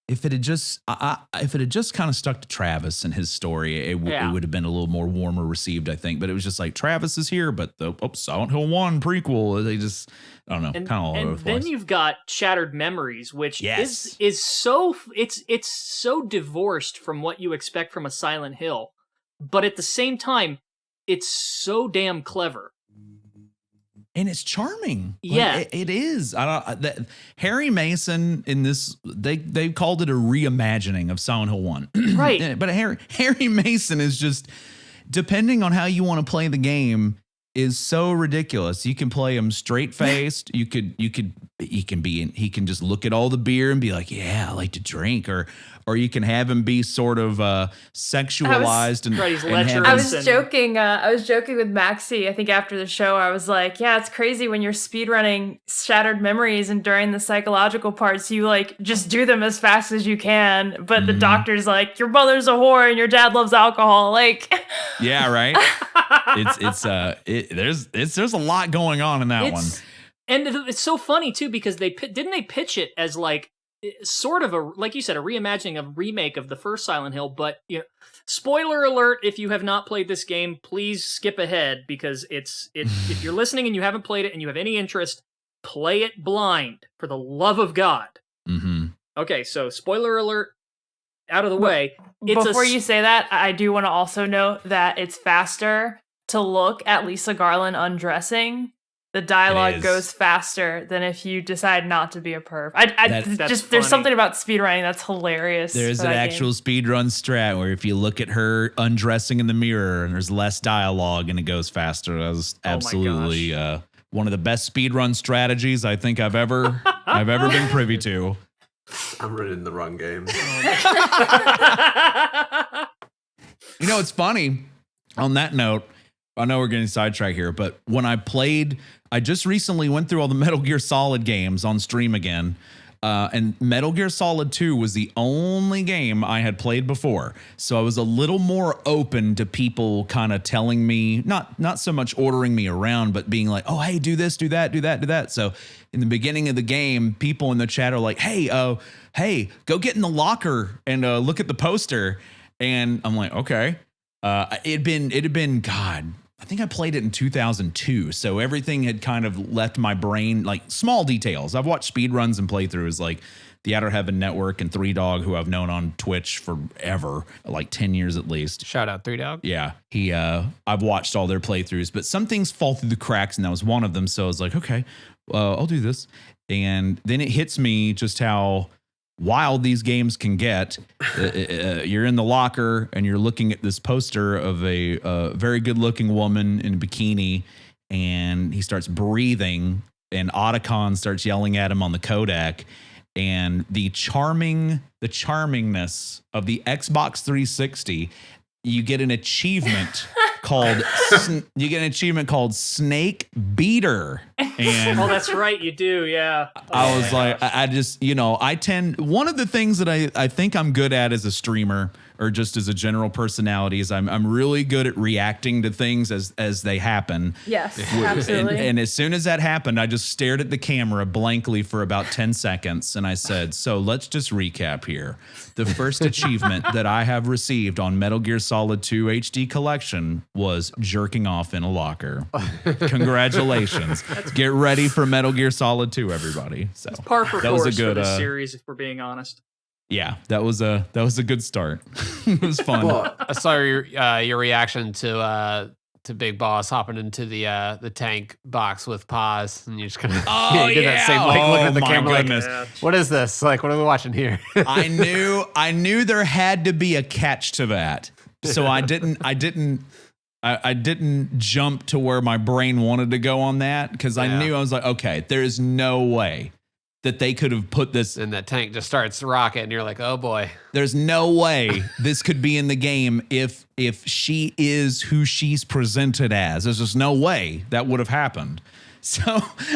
if it had just kind of stuck to Travis and his story, it would have been a little more warmer received, I think. But it was just like Travis is here, but the Silent Hill 1 prequel, they just, I don't know, kind of all over the place. And then you've got Shattered Memories, which is so it's so divorced from what you expect from a Silent Hill, but at the same time, it's so damn clever. And it's charming. Yeah, it is. Harry Mason in this, they called it a reimagining of Silent Hill 1. Right. But Harry Mason is just, depending on how you want to play the game, is so ridiculous. You can play him straight faced. He can just look at all the beer and be like, yeah, I like to drink, or you can have him be sort of sexualized I was joking with Maxie. I think after the show, I was like, yeah, it's crazy when you're speedrunning Shattered Memories and during the psychological parts, you like just do them as fast as you can. But the doctor's like, your mother's a whore and your dad loves alcohol. Like, yeah, right. There's a lot going on in that one. And it's so funny too, because they pitch it as like sort of like you said, a reimagining, a remake of the first Silent Hill. But you know, spoiler alert: if you have not played this game, please skip ahead because it's if you're listening and you haven't played it and you have any interest, play it blind for the love of God. Mm-hmm. Okay, so spoiler alert out of the way. Before you say that, I do want to also note that it's faster to look at Lisa Garland undressing. The dialogue goes faster than if you decide not to be a perv. There's something about speedrunning that's hilarious. There's an actual speedrun strat where if you look at her undressing in the mirror and there's less dialogue and it goes faster. That was absolutely one of the best speedrun strategies I think I've ever been privy to. I'm running the wrong game. You know, it's funny. On that note, I know we're getting sidetracked here, but when I just recently went through all the Metal Gear Solid games on stream again, and Metal Gear Solid 2 was the only game I had played before. So I was a little more open to people kind of telling me, not so much ordering me around, but being like, oh, hey, do this, do that, do that, do that. So in the beginning of the game, people in the chat are like, hey, go get in the locker and look at the poster. And I'm like, okay. It had been, God, I think I played it in 2002. So everything had kind of left my brain, like small details. I've watched speedruns and playthroughs like the Outer Heaven Network and Three Dog, who I've known on Twitch forever, like 10 years at least. Shout out Three Dog. Yeah. I've watched all their playthroughs, but some things fall through the cracks, and that was one of them. So I was like, okay, I'll do this. And then it hits me just how wild these games can get. You're in the locker and you're looking at this poster of a very good looking woman in a bikini, and he starts breathing and Otacon starts yelling at him on the codec, and the charmingness of the Xbox 360, you get an achievement called Snake Beater. And that's right, you do, yeah. I was like, I just, one of the things that I think I'm good at as a streamer, or just as a general personality is I'm really good at reacting to things as they happen. Yes, absolutely. And as soon as that happened, I just stared at the camera blankly for about 10 seconds. And I said, so let's just recap here. The first achievement that I have received on Metal Gear Solid 2 HD Collection was jerking off in a locker. Congratulations. Get ready for Metal Gear Solid 2, everybody. So It's par for that was course a good for this series, if we're being honest. yeah, that was a good start. It was fun. Well, I saw your reaction to Big Boss hopping into the tank box with paws, and you just kind of you did that same like looking at the my camera goodness. like, what is this? Like, what are we watching here? I knew there had to be a catch to that. So I didn't jump to where my brain wanted to go on that because I knew I was like, okay, there is no way that they could have put this. And that tank just starts rocking, and you're like, oh boy. There's no way this could be in the game if she is who she's presented as. There's just no way that would have happened. So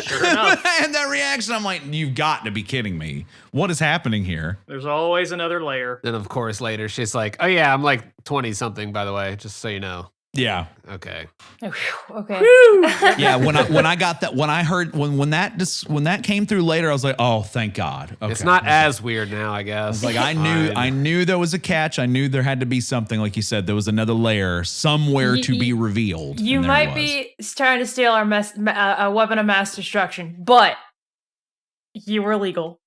Sure enough. and that reaction, I'm like, you've got to be kidding me. What is happening here? There's always another layer. Then of course later she's like, oh yeah, I'm like 20 something by the way, just so you know. Yeah. Okay. Okay. Yeah, when I got that, when I heard when that came through later, I was like, oh, thank God. Okay. It's not as weird now, I guess. Like I knew there was a catch. I knew there had to be something. Like you said, there was another layer somewhere to be revealed. You and there might was. be trying to steal our weapon of mass destruction, but you were legal.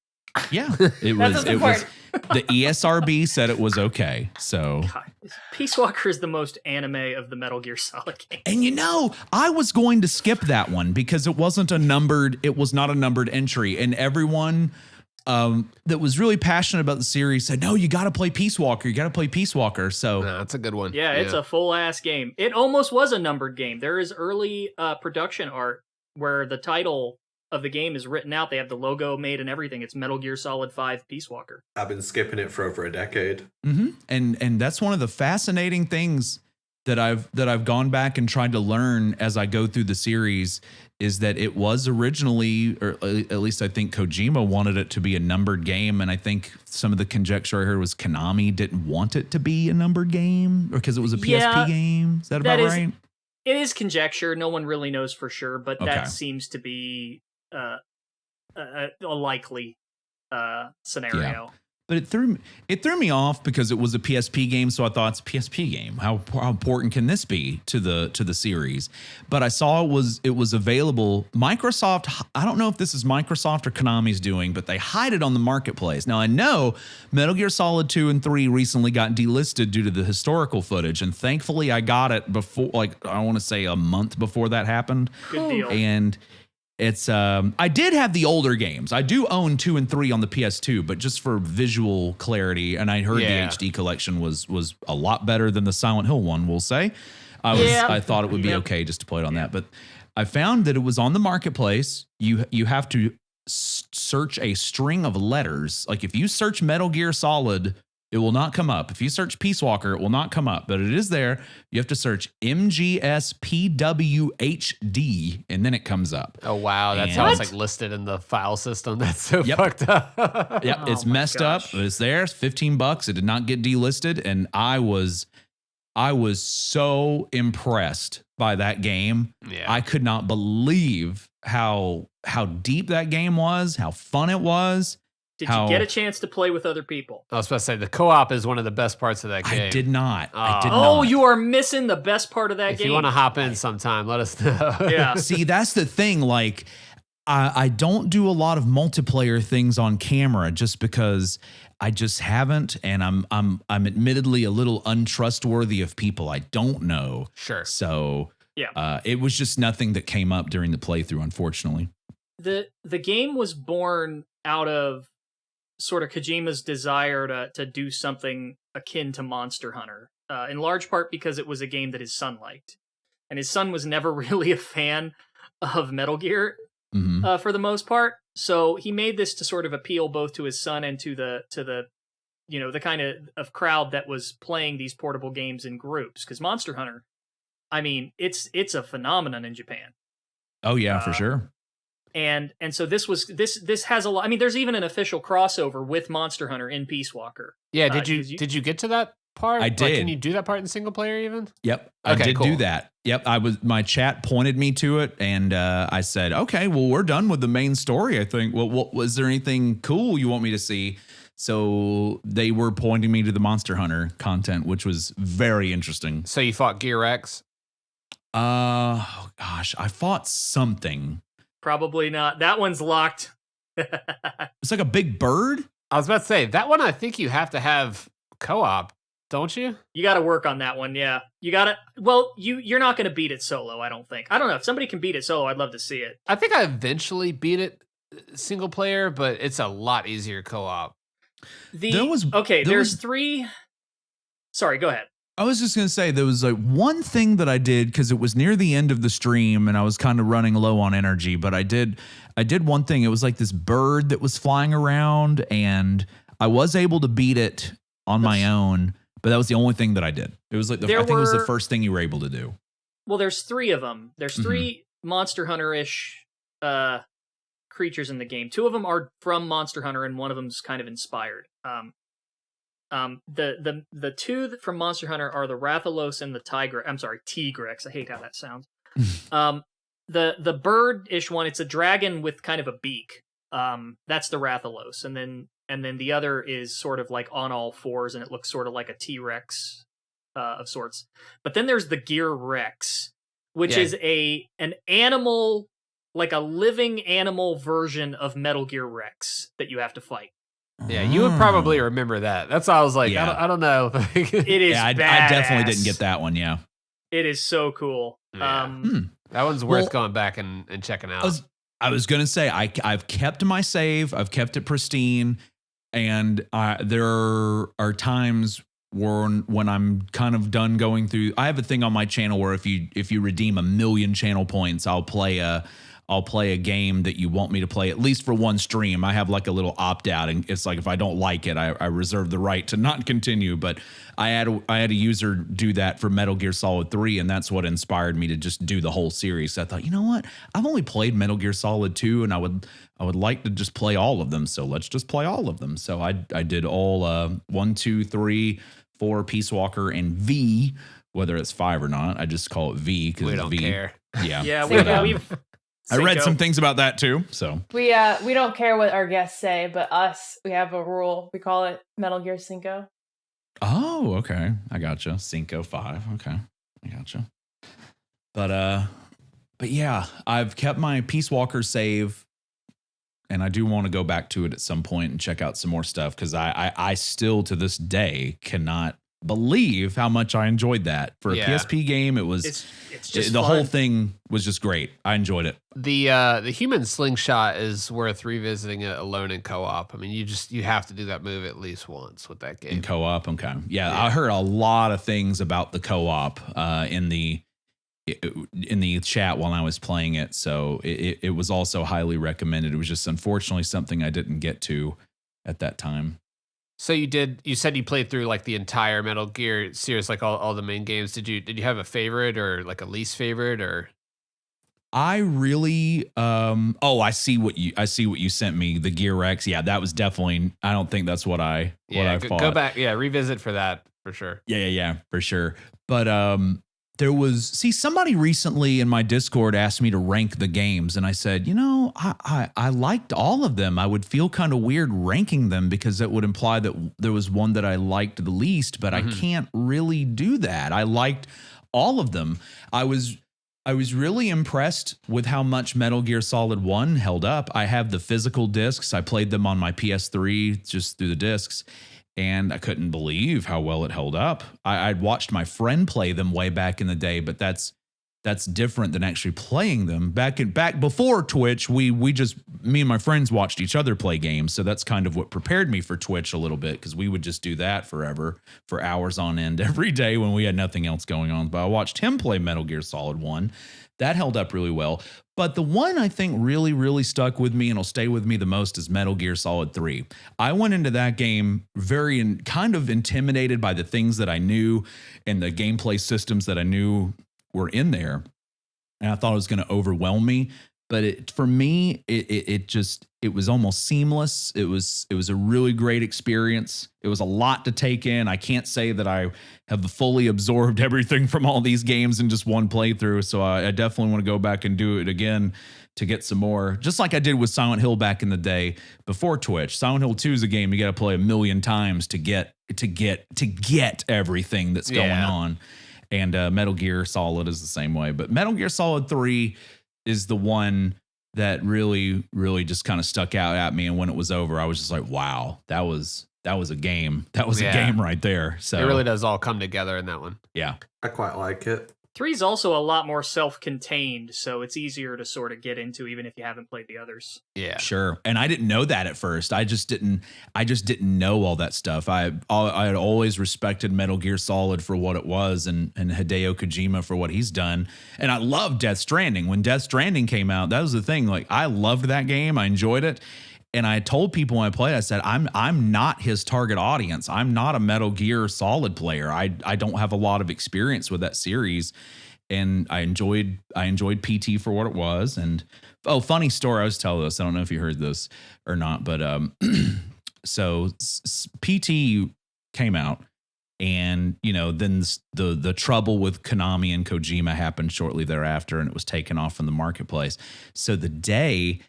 Yeah, it That's was. what's It was. important. The ESRB said it was okay. So. God, Peace Walker is the most anime of the Metal Gear Solid games. And I was going to skip that one because it was not a numbered entry. And everyone that was really passionate about the series said, no, you got to play Peace Walker. You got to play Peace Walker. So No, that's a good one. Yeah, it's a full ass game. It almost was a numbered game. There is early production art where the title of the game is written out. They have the logo made and everything. It's Metal Gear Solid 5 Peace Walker. I've been skipping it for over a decade. mm-hmm. And that's one of the fascinating things that I've gone back and tried to learn as I go through the series is that it was originally, or at least I think Kojima wanted it to be a numbered game. And I think some of the conjecture I heard was Konami didn't want it to be a numbered game or because it was a PSP game. Is that about right? It is conjecture. No one really knows for sure, but Okay. that seems to be a likely scenario. Yeah. But it threw me off because it was a PSP game, so I thought it's a PSP game. How important can this be to the series? But I saw it was available. Microsoft, I don't know if this is Microsoft or Konami's doing, but they hide it on the marketplace. Now I know Metal Gear Solid 2 and 3 recently got delisted due to the historical footage, and thankfully I got it before, like I want to say a month before that happened. Good deal. And it's I did have the older games. I do own 2 and 3 on the PS2, but just for visual clarity, and I heard the HD collection was a lot better than the Silent Hill one, we'll say. I thought it would be okay just to play it on that, but I found that it was on the marketplace. You have to search a string of letters. Like if you search Metal Gear Solid, it will not come up. If you search Peace Walker, it will not come up, but it is there. You have to search MGSPWHD, and then it comes up. Oh, wow. That's how it's like listed in the file system. That's so fucked up. Yep, it's messed up. It's there. It's $15. It did not get delisted, and I was so impressed by that game. Yeah. I could not believe how deep that game was, how fun it was. Did you get a chance to play with other people? I was supposed to say the co-op is one of the best parts of that game. I did not. Oh, you are missing the best part of that game. If you want to hop in sometime, let us know. Yeah. See, that's the thing. Like, I don't do a lot of multiplayer things on camera just because I just haven't, and I'm admittedly a little untrustworthy of people I don't know. Sure. So yeah, it was just nothing that came up during the playthrough, unfortunately. The game was born out of sort of Kojima's desire to do something akin to Monster Hunter, in large part because it was a game that his son liked. And his son was never really a fan of Metal Gear for the most part. So he made this to sort of appeal both to his son and to the the kind of crowd that was playing these portable games in groups. Because Monster Hunter, I mean, it's a phenomenon in Japan. Oh yeah, for sure. And so this has a lot. I mean, there's even an official crossover with Monster Hunter in Peace Walker. Yeah, did you get to that part? I Like, did. can you do that part in single player even? Yep, I Okay, did cool. do that. Yep, my chat pointed me to it, and I said, "Okay, well, we're done with the main story. I think. Well, was there anything cool you want me to see?" So they were pointing me to the Monster Hunter content, which was very interesting. So you fought Gear X? Oh gosh, I fought something. Probably not. That one's locked. It's like a big bird. I was about to say that one. I think you have to have co-op, don't you? You got to work on that one. Yeah, you got to. Well, you're not going to beat it solo. I don't think. I don't know if somebody can beat it solo. I'd love to see it. I think I eventually beat it single player, but it's a lot easier co-op. There's 3. Sorry, go ahead. I was just going to say there was like one thing that I did because it was near the end of the stream and I was kind of running low on energy, but I did one thing. It was like this bird that was flying around and I was able to beat it on my own, but that was the only thing that I did. It was like I think it was the first thing you were able to do. Well, there's 3 of them. There's 3 Monster Hunter-ish creatures in the game. 2 of them are from Monster Hunter and one of them's kind of inspired. The 2 from Monster Hunter are the Rathalos and the Tigrex. I hate how that sounds. The bird-ish one, it's a dragon with kind of a beak. That's the Rathalos, and then the other is sort of like on all fours, and it looks sort of like a T-Rex of sorts. But then there's the Gear Rex, which is an animal, like a living animal version of Metal Gear Rex that you have to fight. Yeah, you would probably remember that. That's why I was like, Yeah. I don't know. It is. Yeah, I definitely didn't get that one. Yeah, It is so cool. Yeah. That one's worth going back and checking out. I was gonna say I've kept my save, I've kept it pristine, and there are times when I'm kind of done going through. I have a thing on my channel where if you redeem 1,000,000 channel points, I'll play a game that you want me to play at least for one stream. I have like a little opt out, and it's like if I don't like it, I reserve the right to not continue. But I had a user do that for Metal Gear Solid 3, and that's what inspired me to just do the whole series. So I thought, you know what? I've only played Metal Gear Solid 2, and I would like to just play all of them. So let's just play all of them. So I did all 1, 2, 3, 4, Peace Walker, and V. Whether it's 5 or not, I just call it V because we don't care. Yeah, Yeah, we've. I read Cinco. some things about that too. So We don't care what our guests say, but we have a rule. We call it Metal Gear Cinco. oh, okay, I gotcha. Cinco 5. Okay, I gotcha. But yeah, I've kept my Peace Walker save, and I do want to go back to it at some point and check out some more stuff because I still to this day cannot believe how much I enjoyed that for a PSP game. It was It's just the fun. whole thing was just great. I enjoyed it. The human slingshot is worth revisiting it alone in co-op. I mean, you have to do that move at least once with that game. In co-op, okay. Yeah, I heard a lot of things about the co-op in the chat while I was playing it, so it was also highly recommended. It was just unfortunately something I didn't get to at that time. So you said you played through like the entire Metal Gear series, like all the main games. Did you have a favorite or like a least favorite or? I really I see what you sent me, the Gear Rex. Yeah, that was definitely, I don't think that's what I fought. Go back, revisit for that for sure. Yeah, for sure. But there was somebody recently in my Discord asked me to rank the games, and I said, I liked all of them. I would feel kind of weird ranking them because it would imply that there was one that I liked the least, but I can't really do that. I liked all of them. I was really impressed with how much Metal Gear Solid 1 held up. I have the physical discs. I played them on my PS3 just through the discs, and I couldn't believe how well it held up. I'd watched my friend play them way back in the day, but that's different than actually playing them. Back before Twitch, me and my friends watched each other play games, so that's kind of what prepared me for Twitch a little bit, because we would just do that forever, for hours on end every day when we had nothing else going on. But I watched him play Metal Gear Solid 1. That held up really well. But the one I think really, really stuck with me and will stay with me the most is Metal Gear Solid 3. I went into that game very kind of intimidated by the things that I knew and the gameplay systems that I knew were in there. And I thought it was going to overwhelm me. But for me, it was almost seamless. It was a really great experience. It was a lot to take in. I can't say that I have fully absorbed everything from all these games in just one playthrough. So I definitely want to go back and do it again to get some more. Just like I did with Silent Hill back in the day before Twitch. Silent Hill 2 is a game you got to play a million times to get everything that's going on. And Metal Gear Solid is the same way. But Metal Gear Solid 3 is the one that really, really just kind of stuck out at me. And when it was over, I was just like, wow, that was a game. That was a game right there. So it really does all come together in that one. Yeah. I quite like it. 3's also a lot more self-contained, so it's easier to sort of get into even if you haven't played the others. Yeah. Sure. And I didn't know that at first. I just didn't know all that stuff. I had always respected Metal Gear Solid for what it was and Hideo Kojima for what he's done. And I loved Death Stranding. When Death Stranding came out, that was the thing. Like, I loved that game. I enjoyed it. And I told people when I played, I said, I'm not his target audience. I'm not a Metal Gear Solid player. I don't have a lot of experience with that series. And I enjoyed PT for what it was. And funny story, I was telling this. I don't know if you heard this or not, but so PT came out, and then the trouble with Konami and Kojima happened shortly thereafter, and it was taken off from the marketplace. So the day,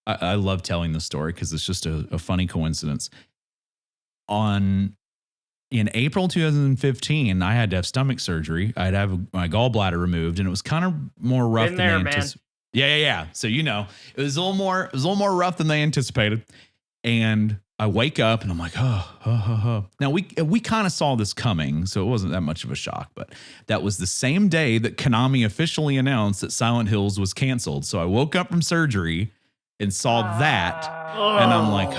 I love telling this story because it's just a funny coincidence. In April 2015, I had to have stomach surgery. I'd have my gallbladder removed, and it was kind of more rough than they anticipated. Yeah. So it was a little more rough than they anticipated. And I wake up and I'm like, oh. Now we kind of saw this coming, so it wasn't that much of a shock. But that was the same day that Konami officially announced that Silent Hills was canceled. So I woke up from surgery and saw that, and I'm like,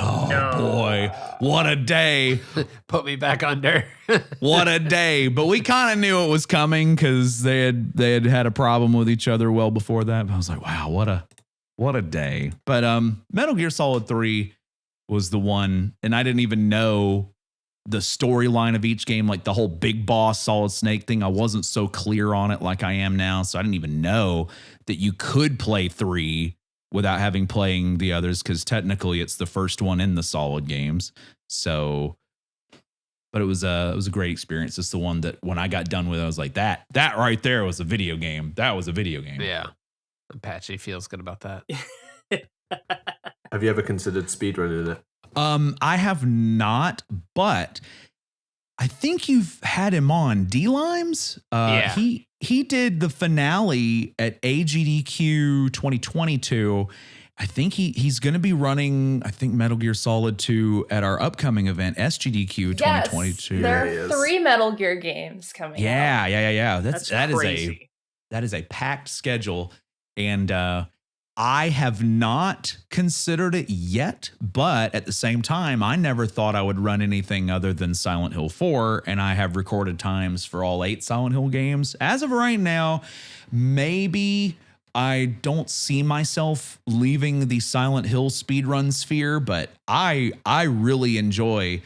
boy, what a day. Put me back under. What a day. But we kind of knew it was coming because they had a problem with each other well before that. But I was like, wow, what a day. But Metal Gear Solid 3 was the one, and I didn't even know the storyline of each game, like the whole big boss Solid Snake thing. I wasn't so clear on it like I am now, so I didn't even know that you could play 3 without having playing the others, because technically it's the first one in the Solid games. So, but it was a great experience. It's the one that when I got done with it, I was like, that right there was a video game. That was a video game. Yeah. Apache feels good about that. Have you ever considered speedrunning it? I have not, but I think you've had him on D-Limes. Yeah. He did the finale at AGDQ 2022. I think he's going to be running, I think, Metal Gear Solid 2 at our upcoming event, SGDQ 2022. Yes, there are 3 Metal Gear games coming out. Yeah. That crazy. is a packed schedule. And I have not considered it yet, but at the same time, I never thought I would run anything other than Silent Hill 4, and I have recorded times for all 8 Silent Hill games. As of right now, maybe I don't see myself leaving the Silent Hill speedrun sphere, but I really enjoy.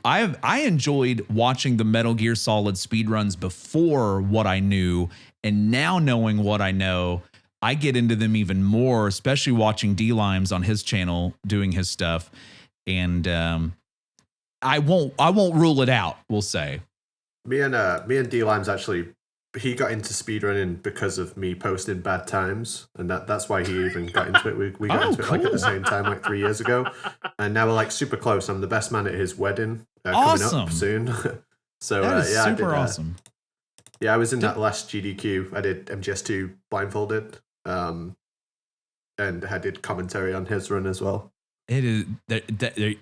I enjoyed watching the Metal Gear Solid speedruns before what I knew, and now knowing what I know, I get into them even more, especially watching D-Limes on his channel doing his stuff. And I won't rule it out, we'll say. Me and D-Limes actually, he got into speedrunning because of me posting bad times, and that's why he even got into it. We got into it like at the same time, like 3 years ago, and now we're like super close. I'm the best man at his wedding coming up soon. So that is yeah, super I did, awesome. Yeah, I was in that last GDQ. I did MGS2 blindfolded, and I did commentary on his run as well. It is.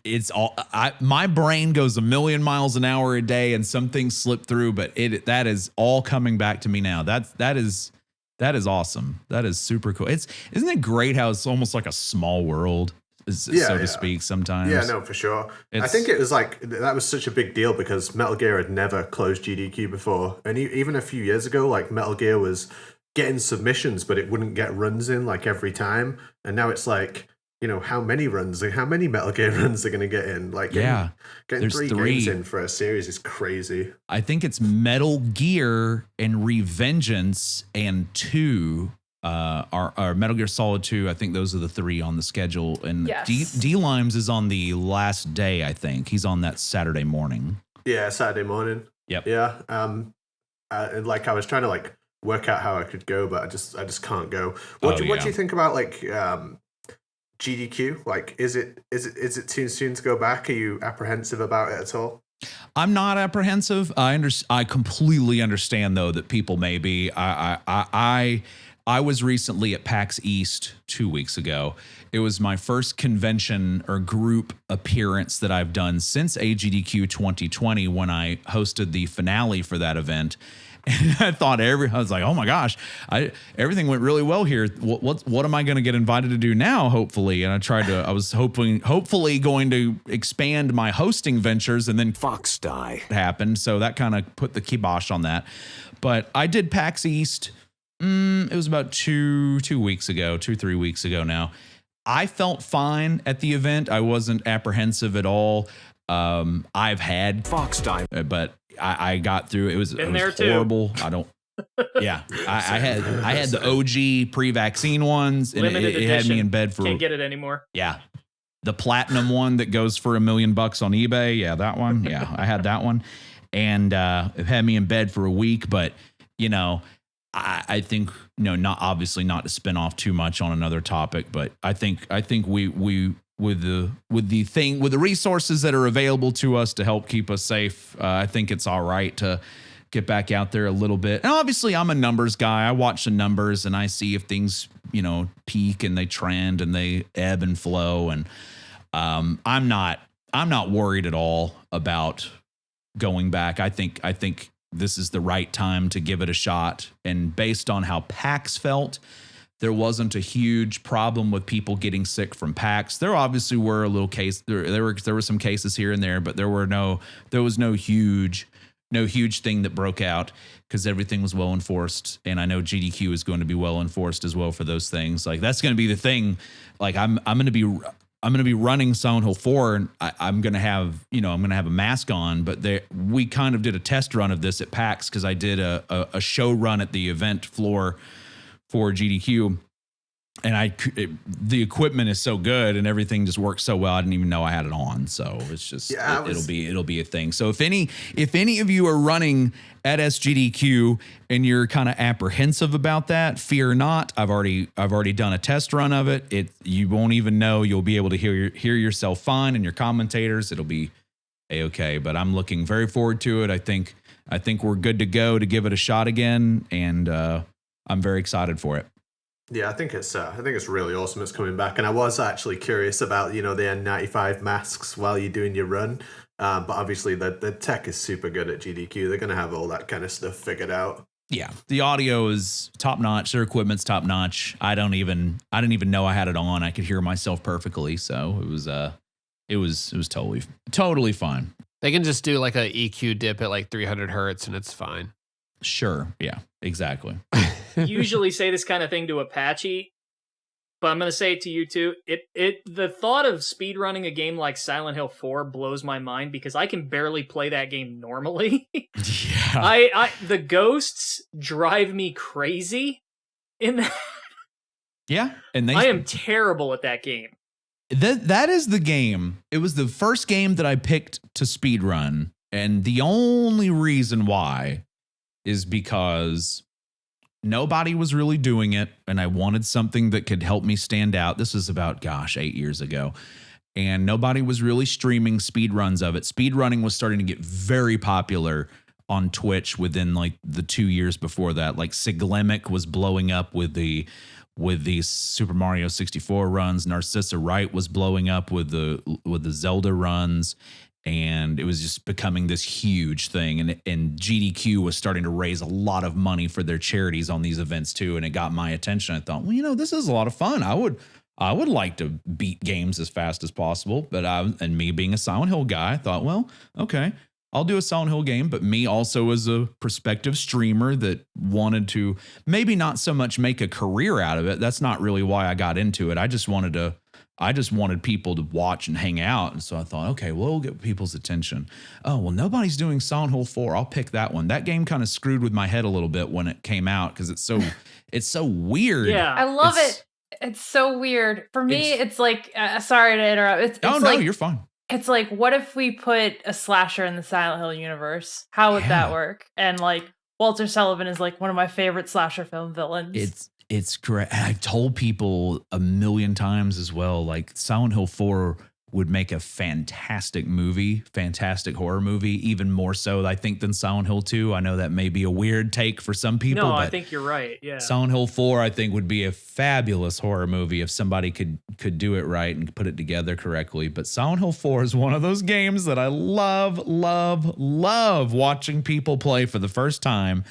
It's all. My brain goes a million miles an hour a day, and some things slip through. But that is all coming back to me now. That is awesome. That is super cool. Isn't it great how it's almost like a small world, so to speak. Sometimes. Yeah, no, for sure. I think it was like that was such a big deal because Metal Gear had never closed GDQ before, and even a few years ago, like Metal Gear was getting submissions, but it wouldn't get runs in like every time, and now it's like, you know, how many Metal Gear runs are going to get in? Like, getting three games in for a series is crazy. I think it's Metal Gear and Revengeance and 2 our Metal Gear Solid 2. I think those are the 3 on the schedule. And Yes. D-Limes is on the last day, I think. He's on that Saturday morning. Yeah, Saturday morning. Yep. Yeah. And like I was trying to like work out how I could go, but I just can't go. What do you think about like GDQ? Like, is it too soon to go back? Are you apprehensive about it at all? I'm not apprehensive. I completely understand though that people may be. I was recently at PAX East 2 weeks ago. It was my first convention or group appearance that I've done since AGDQ 2020 when I hosted the finale for that event. And I thought I was like, oh my gosh, everything went really well here. What am I going to get invited to do now? Hopefully. And I was hopefully going to expand my hosting ventures, and then Fox die happened. So that kind of put the kibosh on that. But I did PAX East. It was about 3 weeks ago now. I felt fine at the event. I wasn't apprehensive at all. I've had Fox die, but I got through. It was horrible. I don't. Yeah, I had the OG pre-vaccine ones, and it had me in bed for. Can't get it anymore. Yeah, the platinum one that goes for $1 million on eBay. Yeah, that one. Yeah, I had that one, and it had me in bed for a week. But I think not obviously not to spin off too much on another topic, but I think we with the resources that are available to us to help keep us safe, I think it's all right to get back out there a little bit. And obviously I'm a numbers guy. I watch the numbers and I see if things, peak and they trend and they ebb and flow. And I'm not worried at all about going back. I think this is the right time to give it a shot. And based on how PAX felt, there wasn't a huge problem with people getting sick from PAX. There obviously were a little case. There were some cases here and there, but there was no huge thing that broke out because everything was well enforced. And I know GDQ is going to be well enforced as well for those things. Like that's going to be the thing. Like I'm going to be running Silent Hill 4, and I'm going to have a mask on. But we kind of did a test run of this at PAX because I did a show run at the event floor for GDQ, and the equipment is so good and everything just works so well. I didn't even know I had it on. So it's just it'll be a thing. So if any of you are running at SGDQ and you're kind of apprehensive about that, fear not. I've already done a test run of it. You won't even know. You'll be able to hear yourself fine and your commentators. It'll be a-okay. But I'm looking very forward to it. I think we're good to go to give it a shot again, and I'm very excited for it. Yeah, I think it's really awesome it's coming back. And I was actually curious about, the N95 masks while you're doing your run. But obviously the tech is super good at GDQ. They're going to have all that kind of stuff figured out. Yeah, the audio is top notch. Their equipment's top notch. I didn't even know I had it on. I could hear myself perfectly. So it was totally fine. They can just do like a EQ dip at like 300 hertz and it's fine. Sure. Yeah, exactly. Usually say this kind of thing to Apache, but I'm going to say it to you too. The thought of speedrunning a game like Silent Hill 4 blows my mind because I can barely play that game normally. Yeah. The ghosts drive me crazy in that. Yeah. And I am terrible at that game. That is the game. It was the first game that I picked to speedrun. And the only reason why is because nobody was really doing it, and I wanted something that could help me stand out. This is about, 8 years ago. And nobody was really streaming speedruns of it. Speedrunning was starting to get very popular on Twitch within like the 2 years before that. Like Siglemic was blowing up with the Super Mario 64 runs. Narcissa Wright was blowing up with the Zelda runs. And it was just becoming this huge thing. And GDQ was starting to raise a lot of money for their charities on these events too. And it got my attention. I thought, well, this is a lot of fun. I would like to beat games as fast as possible. But and me being a Silent Hill guy, I thought, well, okay, I'll do a Silent Hill game. But me also as a prospective streamer that wanted to maybe not so much make a career out of it. That's not really why I got into it. I just wanted to I just wanted people to watch and hang out. And so I thought, okay, well, we'll get people's attention. Oh, well, nobody's doing Silent Hill 4. I'll pick that one. That game kind of screwed with my head a little bit when it came out because it's so weird. Yeah. I love it. It's so weird. For me, it's like, sorry to interrupt. It's no, like, you're fine. It's like, what if we put a slasher in the Silent Hill universe? How would that work? And like, Walter Sullivan is like one of my favorite slasher film villains. It's great. And I've told people a million times as well, like Silent Hill 4 would make a fantastic movie, fantastic horror movie, even more so, I think, than Silent Hill 2. I know that may be a weird take for some people. No, but I think you're right. Yeah. Silent Hill 4, I think, would be a fabulous horror movie if somebody could do it right and put it together correctly. But Silent Hill 4 is one of those games that I love watching people play for the first time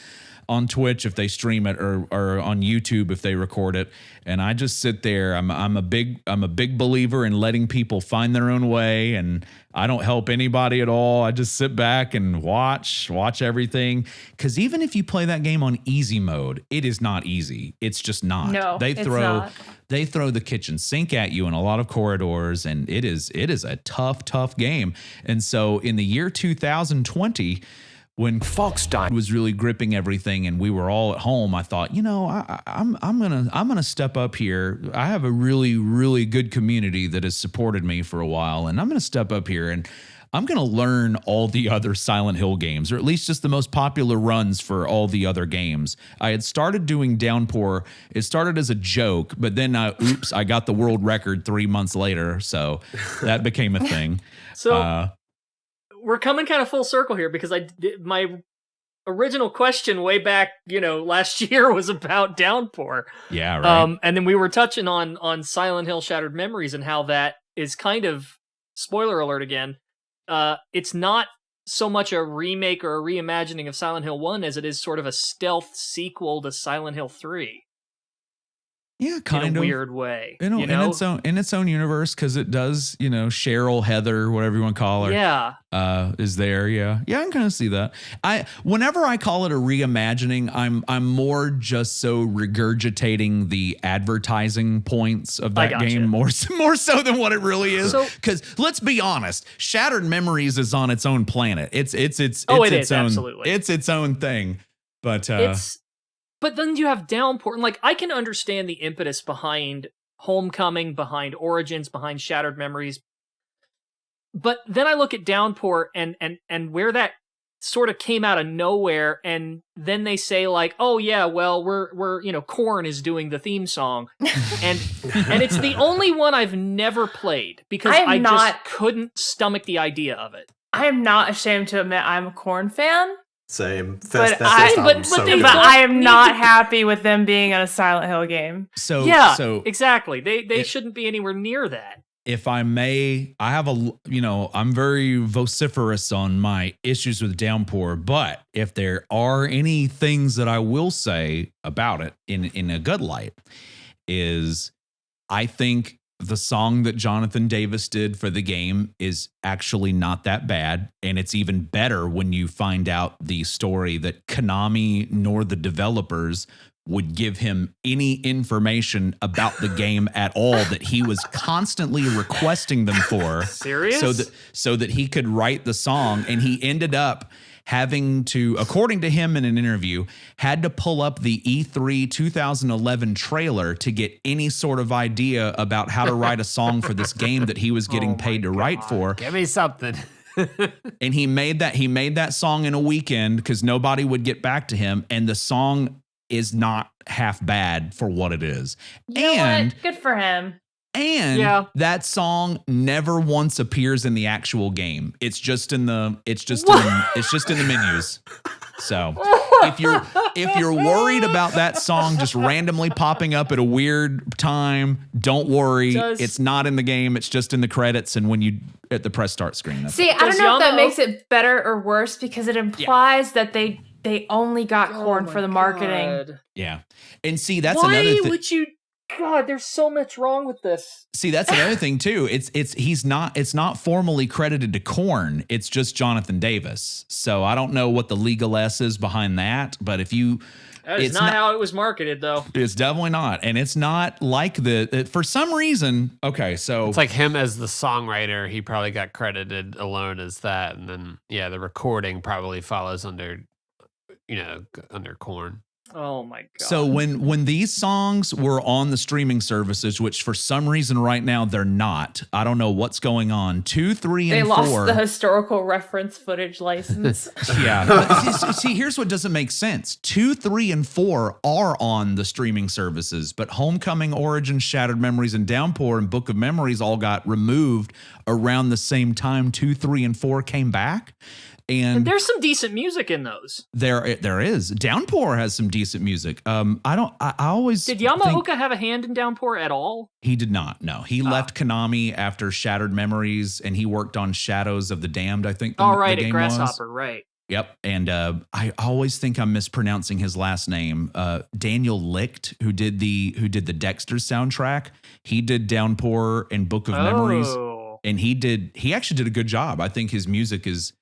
on Twitch if they stream it, or on YouTube if they record it. And I just sit there. I'm a big believer in letting people find their own way, and I don't help anybody at all. I just sit back and watch everything. Because even if you play that game on easy mode, it is not easy. It's just not. No, they throw the kitchen sink at you in a lot of corridors, and it is a tough game. And so in the year 2020, when FOXHOUNDERS was really gripping everything and we were all at home, I thought, I'm gonna step up here. I have a really, really good community that has supported me for a while, and I'm gonna step up here and I'm gonna learn all the other Silent Hill games, or at least just the most popular runs for all the other games. I had started doing Downpour. It started as a joke, but then I got the world record 3 months later, so that became a thing. So we're coming kind of full circle here, because my original question way back, last year was about Downpour. Yeah, right. And then we were touching on Silent Hill Shattered Memories and how that is kind of, spoiler alert again, it's not so much a remake or a reimagining of Silent Hill 1 as it is sort of a stealth sequel to Silent Hill 3. Yeah, kind of in a weird way. In its own universe, because it does, Cheryl, Heather, whatever you want to call her. Yeah. Is there? Yeah, I can kind of see that. Whenever I call it a reimagining, I'm more just so regurgitating the advertising points of that game more so than what it really is. Because let's be honest, Shattered Memories is on its own planet. It's its own thing. But But then you have Downpour, and like I can understand the impetus behind Homecoming, behind Origins, behind Shattered Memories. But then I look at Downpour and where that sort of came out of nowhere, and then they say like, oh yeah, well we're Korn is doing the theme song, and it's the only one I've never played because I just couldn't stomach the idea of it. I am not ashamed to admit I'm a Korn fan. Same. But I am not happy with them being in a Silent Hill game. So exactly. They shouldn't be anywhere near that. If I may, I have I'm very vociferous on my issues with Downpour, but if there are any things that I will say about it in a good light, is I think the song that Jonathan Davis did for the game is actually not that bad. And it's even better when you find out the story that Konami nor the developers would give him any information about the game at all that he was constantly requesting them for. Serious? So that he could write the song. And he ended up having to, according to him in an interview, had to pull up the E3 2011 trailer to get any sort of idea about how to write a song for this game that he was getting paid to write for. Give me something. And he made that song in a weekend because nobody would get back to him, and the song is not half bad for what it is. You know what? Good for him. And that song never once appears in the actual game. It's just in the menus. So if you're worried about that song just randomly popping up at a weird time, don't worry. It's not in the game. It's just in the credits and when you at the press start screen. I don't know if that makes it better or worse because it implies that they only got Korn for the marketing. Yeah. And see, that's another thing. Why would you? God, there's so much wrong with this. See, that's another thing too. It's not formally credited to Korn. It's just Jonathan Davis. So I don't know what the legal S is behind that. But if you That is not how it was marketed, though. It's definitely not. And it's not like for some reason. Okay, so it's like him as the songwriter. He probably got credited alone as that. And then, yeah, the recording probably follows under Korn. Oh my god. So when these songs were on the streaming services, which for some reason right now they're not, I don't know what's going on. 2, 3, and 4. They lost the historical reference footage license. Yeah. But see, here's what doesn't make sense. 2, 3, and 4 are on the streaming services, but Homecoming, Origins, Shattered Memories, and Downpour and Book of Memories all got removed around the same time 2, 3, and 4 came back. And there's some decent music in those. There is. Downpour has some decent music. I always did Yamaoka have a hand in Downpour at all? He did not. No, he left Konami after Shattered Memories, and he worked on Shadows of the Damned. I think. All right, the game at Grasshopper, was. right? Yep. And I always think I'm mispronouncing his last name. Daniel Licht, who did the Dexter soundtrack. He did Downpour and Book of Memories, and he actually did a good job. I think his music is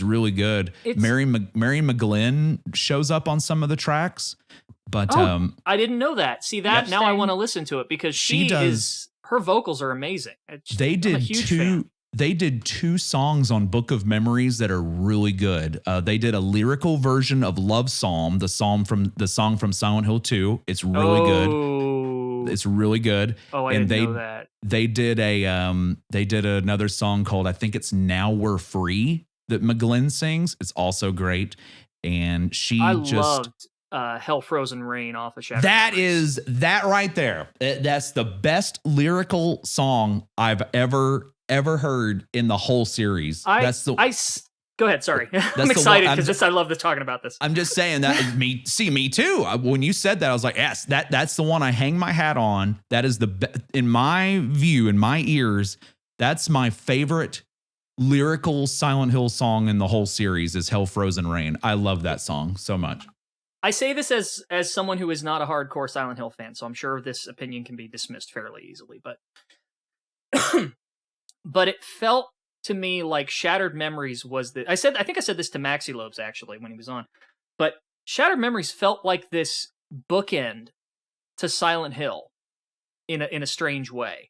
really good. Mary McGlynn shows up on some of the tracks, but I didn't know that. See that now I want to listen to it because her vocals are amazing. They did 2 songs on Book of Memories that are really good. They did a lyrical version of Love Psalm, the song from Silent Hill 2. It's really good. It's really good. Oh, I didn't know that. They did another song called, I think it's Now We're Free, that McGlynn sings. It's also great. And I loved Hell Frozen Rain off of Shattered Memories. That right there. That's the best lyrical song I've ever heard in the whole series. Go ahead. Sorry. I'm excited because I love talking about this. I'm just saying that me too. When you said that, I was like, yes, that's the one I hang my hat on. That is in my view, in my ears, that's my favorite lyrical Silent Hill song in the whole series is Hell Frozen Rain. I love that song so much. I say this as someone who is not a hardcore Silent Hill fan, so I'm sure this opinion can be dismissed fairly easily, but but it felt to me like Shattered Memories was I think I said this to Maxi Lopes actually when he was on, but Shattered Memories felt like this bookend to Silent Hill in a strange way.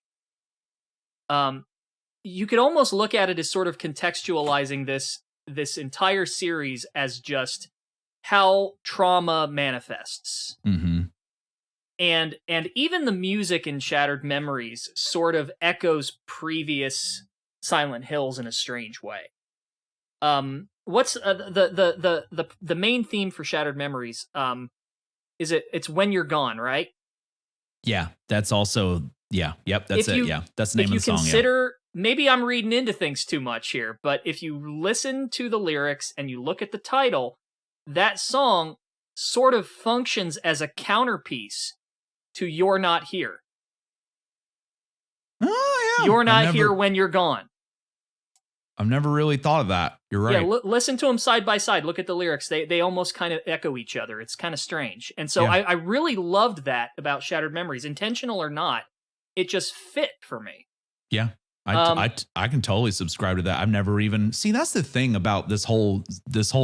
You could almost look at it as sort of contextualizing this entire series as just how trauma manifests. Mm-hmm. And even the music in Shattered Memories sort of echoes previous Silent Hills in a strange way. What's the main theme for Shattered Memories? It's When You're Gone, right? Yeah, that's also Yep, that's it. Yeah, that's the name of the song. If you consider, maybe I'm reading into things too much here, but if you listen to the lyrics and you look at the title, that song sort of functions as a counterpiece to You're Not Here. Oh, yeah. You're not here when you're gone. I've never really thought of that. You're right. Yeah, listen to them side by side. Look at the lyrics. They almost kind of echo each other. It's kind of strange. And so I really loved that about Shattered Memories. Intentional or not, it just fit for me. Yeah. I can totally subscribe to that. I've never even that's the thing about this whole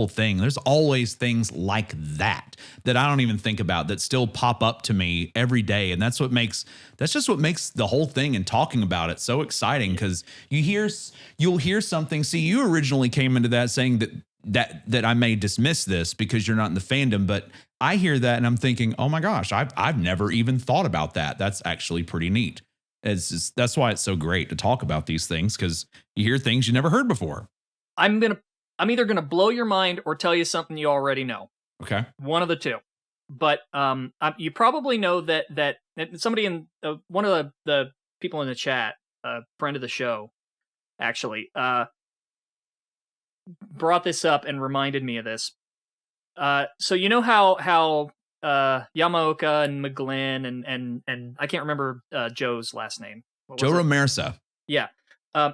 thing. There's always things like that I don't even think about that still pop up to me every day. And that's just what makes the whole thing and talking about it so exciting. Cause you'll hear something. See, you originally came into that saying that I may dismiss this because you're not in the fandom, but I hear that and I'm thinking, oh my gosh, I've never even thought about that. That's actually pretty neat. That's why it's so great to talk about these things, because you hear things you never heard before. I'm either gonna blow your mind or tell you something you already know. Okay, one of the two. But you probably know that somebody in one of the people in the chat, a friend of the show, actually brought this up and reminded me of this. So you know how Yamaoka and McGlynn and I can't remember Joe's last name. Joe Romersa. Yeah.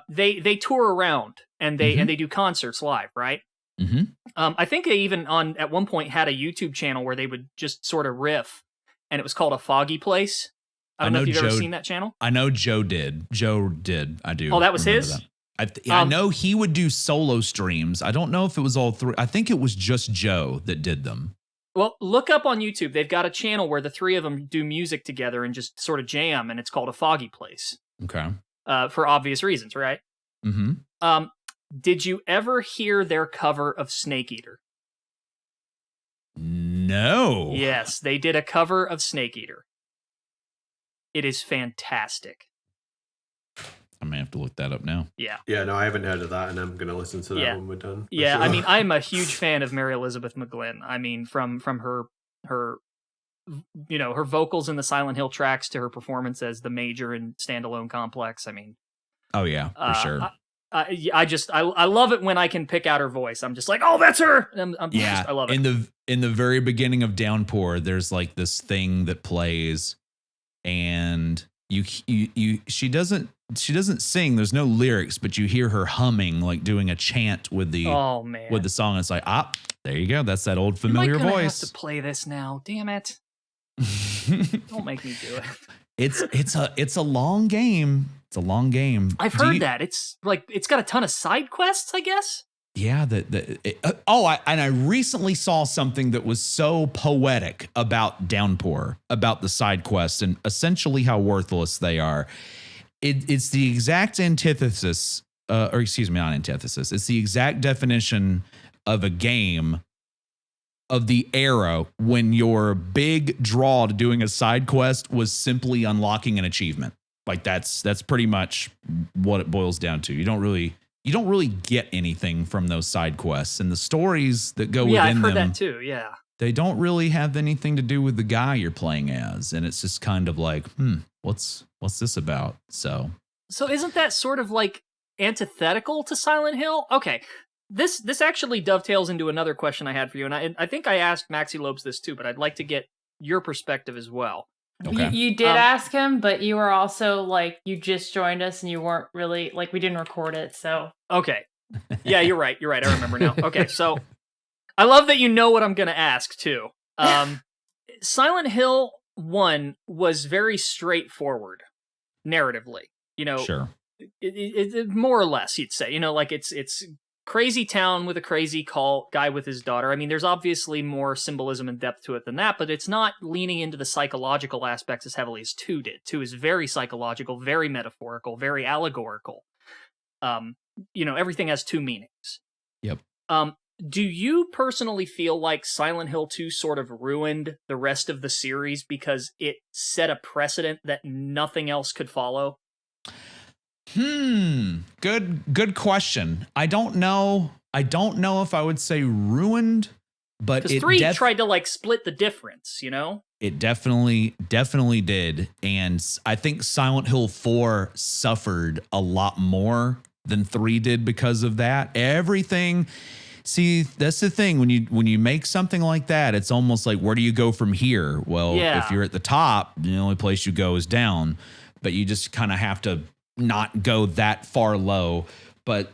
They tour around and they do concerts live, right? Mm-hmm. I think they even at one point had a YouTube channel where they would just sort of riff, and it was called A Foggy Place. I don't know if you've ever seen that channel. I know Joe did. I do. Oh, that was his? That. I know he would do solo streams. I don't know if it was all three. I think it was just Joe that did them. Well, look up on YouTube. They've got a channel where the three of them do music together and just sort of jam, and it's called A Foggy Place. Okay. For obvious reasons, right? Mm-hmm. Did you ever hear their cover of Snake Eater? No. Yes, they did a cover of Snake Eater. It is fantastic. I may have to look that up now. Yeah. Yeah, no, I haven't heard of that, and I'm going to listen to that when we're done. Yeah, sure. I mean, I'm a huge fan of Mary Elizabeth McGlynn. I mean, from her her vocals in the Silent Hill tracks to her performance as the Major in Standalone Complex. I mean, oh yeah, for sure. I love it when I can pick out her voice. I'm just like, oh, that's her. I love it. In the very beginning of Downpour, there's like this thing that plays, and she doesn't sing. There's no lyrics, but you hear her humming, like doing a chant with the with the song. It's like, there you go. That's that old familiar voice. Have to play this now. Damn it! Don't make me do it. It's a long game. It's a long game. I've heard that. It's like it's got a ton of side quests, I guess. Yeah. I recently saw something that was so poetic about Downpour, about the side quests and essentially how worthless they are. It's the exact antithesis, or excuse me, not antithesis. It's the exact definition of a game of the era when your big draw to doing a side quest was simply unlocking an achievement. Like that's pretty much what it boils down to. You don't really get anything from those side quests, and the stories that go within them. Yeah, I've heard that too. Yeah, they don't really have anything to do with the guy you're playing as, and it's just kind of like, what's this about? So isn't that sort of like antithetical to Silent Hill? Okay, this actually dovetails into another question I had for you, and I think I asked Maxi Lopes this too, but I'd like to get your perspective as well. Okay. You did ask him, but you were also like, you just joined us and you weren't really, like, we didn't record it, so. Okay. Yeah, you're right. I remember now. Okay, so I love that you know what I'm going to ask, too. Silent Hill 1 was very straightforward, narratively. Sure. It more or less, you'd say. Like, it's crazy town with a crazy cult, guy with his daughter. I mean, there's obviously more symbolism and depth to it than that, but it's not leaning into the psychological aspects as heavily as 2 did. 2 is very psychological, very metaphorical, very allegorical. Everything has 2 meanings. Yep. Do you personally feel like Silent Hill 2 sort of ruined the rest of the series because it set a precedent that nothing else could follow? Good question. I don't know if I would say ruined, but because 3 tried to like split the difference, It definitely did. And I think Silent Hill 4 suffered a lot more than 3 did because of that. Everything. See, that's the thing. When you make something like that, it's almost like, where do you go from here? Well, if you're at the top, the only place you go is down, but you just kind of have to not go that far low. But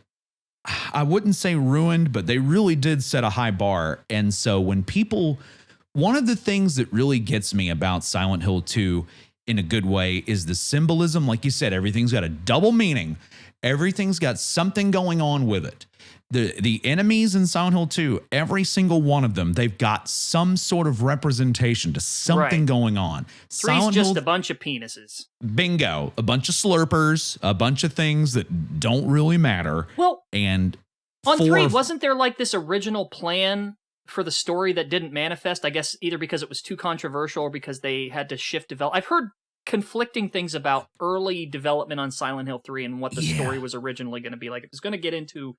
I wouldn't say ruined, but they really did set a high bar. And so one of the things that really gets me about Silent Hill 2 in a good way is the symbolism. Like you said, everything's got a double meaning. Everything's got something going on with it. The enemies in Silent Hill 2, every single one of them, they've got some sort of representation to something going on. 3's just a bunch of penises. Bingo. A bunch of slurpers, a bunch of things that don't really matter. Well, and on 3, wasn't there like this original plan for the story that didn't manifest? I guess either because it was too controversial or because they had to shift develop. I've heard conflicting things about early development on Silent Hill 3 and what the story was originally going to be like. It was going to get into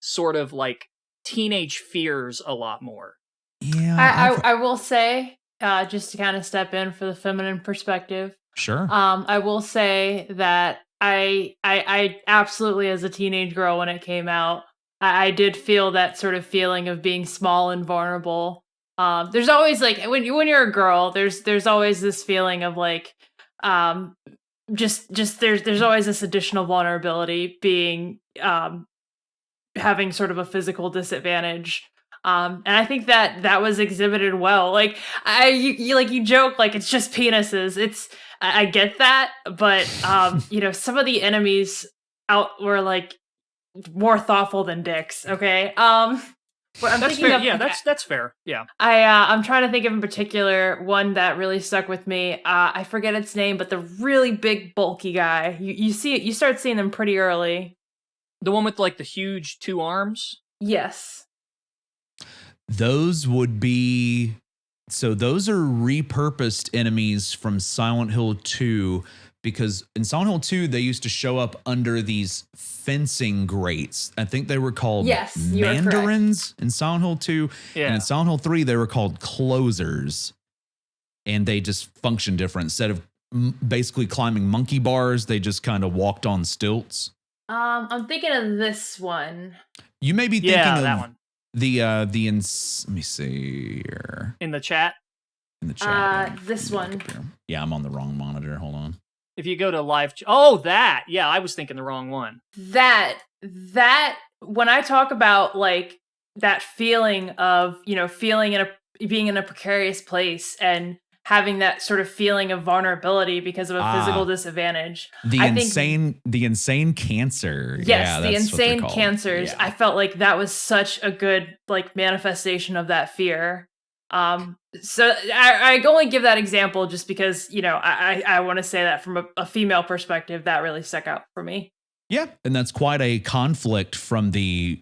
sort of like teenage fears a lot more. Yeah, I will say, just to kind of step in for the feminine perspective. Sure. I will say that I absolutely, as a teenage girl when it came out, I did feel that sort of feeling of being small and vulnerable. There's always like when you're a girl, there's always this feeling of like, just there's always this additional vulnerability being having sort of a physical disadvantage. And I think that was exhibited well. Like you joke like it's just penises. I get that, but some of the enemies out were like more thoughtful than dicks. Okay. What I'm That's thinking fair. of, Yeah, that's fair. Yeah. I'm trying to think of in particular one that really stuck with me. I forget its name, but the really big bulky guy. You start seeing them pretty early. The one with like the huge 2 arms. Yes. Those would be, so those are repurposed enemies from Silent Hill 2, because in Silent Hill 2 they used to show up under these fencing grates. I think they were called mandarins in Silent Hill 2. Yeah. And in Silent Hill 3 they were called closers. And they just function different. Instead of basically climbing monkey bars, they just kind of walked on stilts. I'm thinking of this one. You may be thinking of that one. let me see here. In the chat. In the chat. This one. Yeah, I'm on the wrong monitor. Hold on. If you go to live, that. Yeah, I was thinking the wrong one. That when I talk about like that feeling of, being in a precarious place and having that sort of feeling of vulnerability because of a physical disadvantage. The insane cancer. Yes, yeah, the insane cancers. Yeah. I felt like that was such a good like manifestation of that fear. So I only give that example just because, I want to say that from a female perspective, that really stuck out for me. Yeah, and that's quite a conflict from the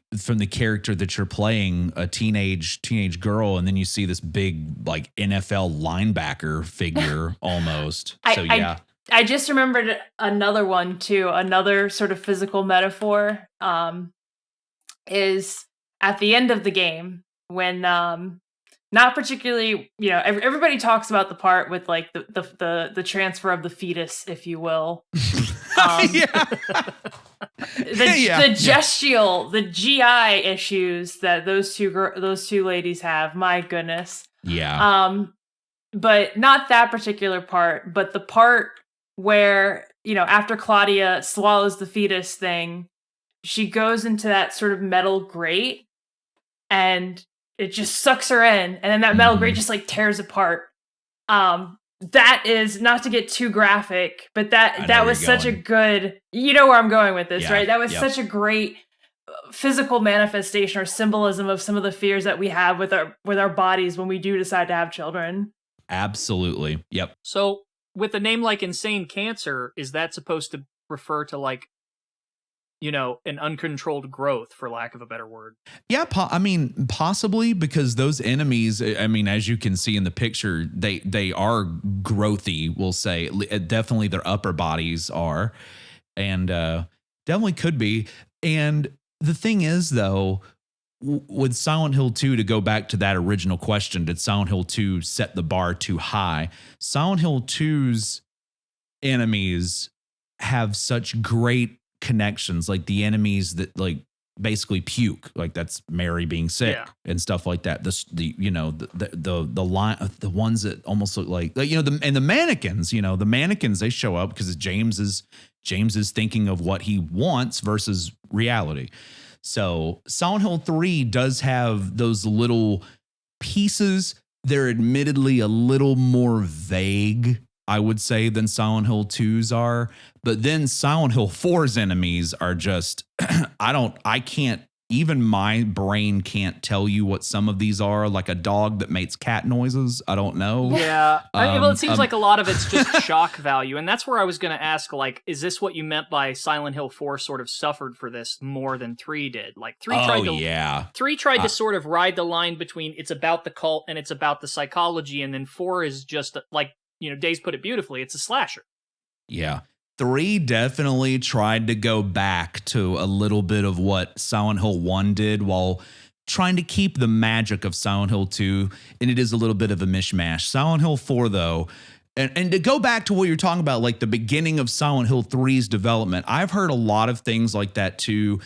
character that you're playing, a teenage girl, and then you see this big like NFL linebacker figure almost. I just remembered another one too. Another sort of physical metaphor is at the end of the game when not particularly, everybody talks about the part with like the transfer of the fetus, if you will. The gestial, the GI issues that those two ladies have. My goodness. Yeah. But not that particular part, but the part where, after Claudia swallows the fetus thing, she goes into that sort of metal grate and it just sucks her in. And then that metal grate just like tears apart. That is, not to get too graphic, but that was such a good, you know where I'm going with this, right? That was such a great physical manifestation or symbolism of some of the fears that we have with our bodies when we do decide to have children. Absolutely. Yep. So with a name like Insane Cancer, is that supposed to refer to like, an uncontrolled growth, for lack of a better word? Yeah, possibly, because those enemies, as you can see in the picture, they are growthy, we'll say. Definitely their upper bodies are, and definitely could be. And the thing is, though, with Silent Hill 2, to go back to that original question, did Silent Hill 2 set the bar too high? Silent Hill 2's enemies have such great connections, like the enemies that like basically puke, like that's Mary being sick and stuff like that. The ones that almost look like the mannequins. The mannequins, they show up because James is thinking of what he wants versus reality. So Silent Hill 3 does have those little pieces. They're admittedly a little more vague, I would say, than Silent Hill 2's are. But then Silent Hill 4's enemies are just, even my brain can't tell you what some of these are, like a dog that makes cat noises. I don't know. Yeah. It seems like a lot of it's just shock value. And that's where I was going to ask, like, is this what you meant by Silent Hill 4 sort of suffered for this more than 3 did? Like 3 tried to sort of ride the line between it's about the cult and it's about the psychology. And then 4 is just like, Days put it beautifully, it's a slasher. Yeah. 3 definitely tried to go back to a little bit of what Silent Hill 1 did while trying to keep the magic of Silent Hill 2, and it is a little bit of a mishmash. Silent Hill 4, though, and to go back to what you're talking about, like the beginning of Silent Hill 3's development, I've heard a lot of things like that too.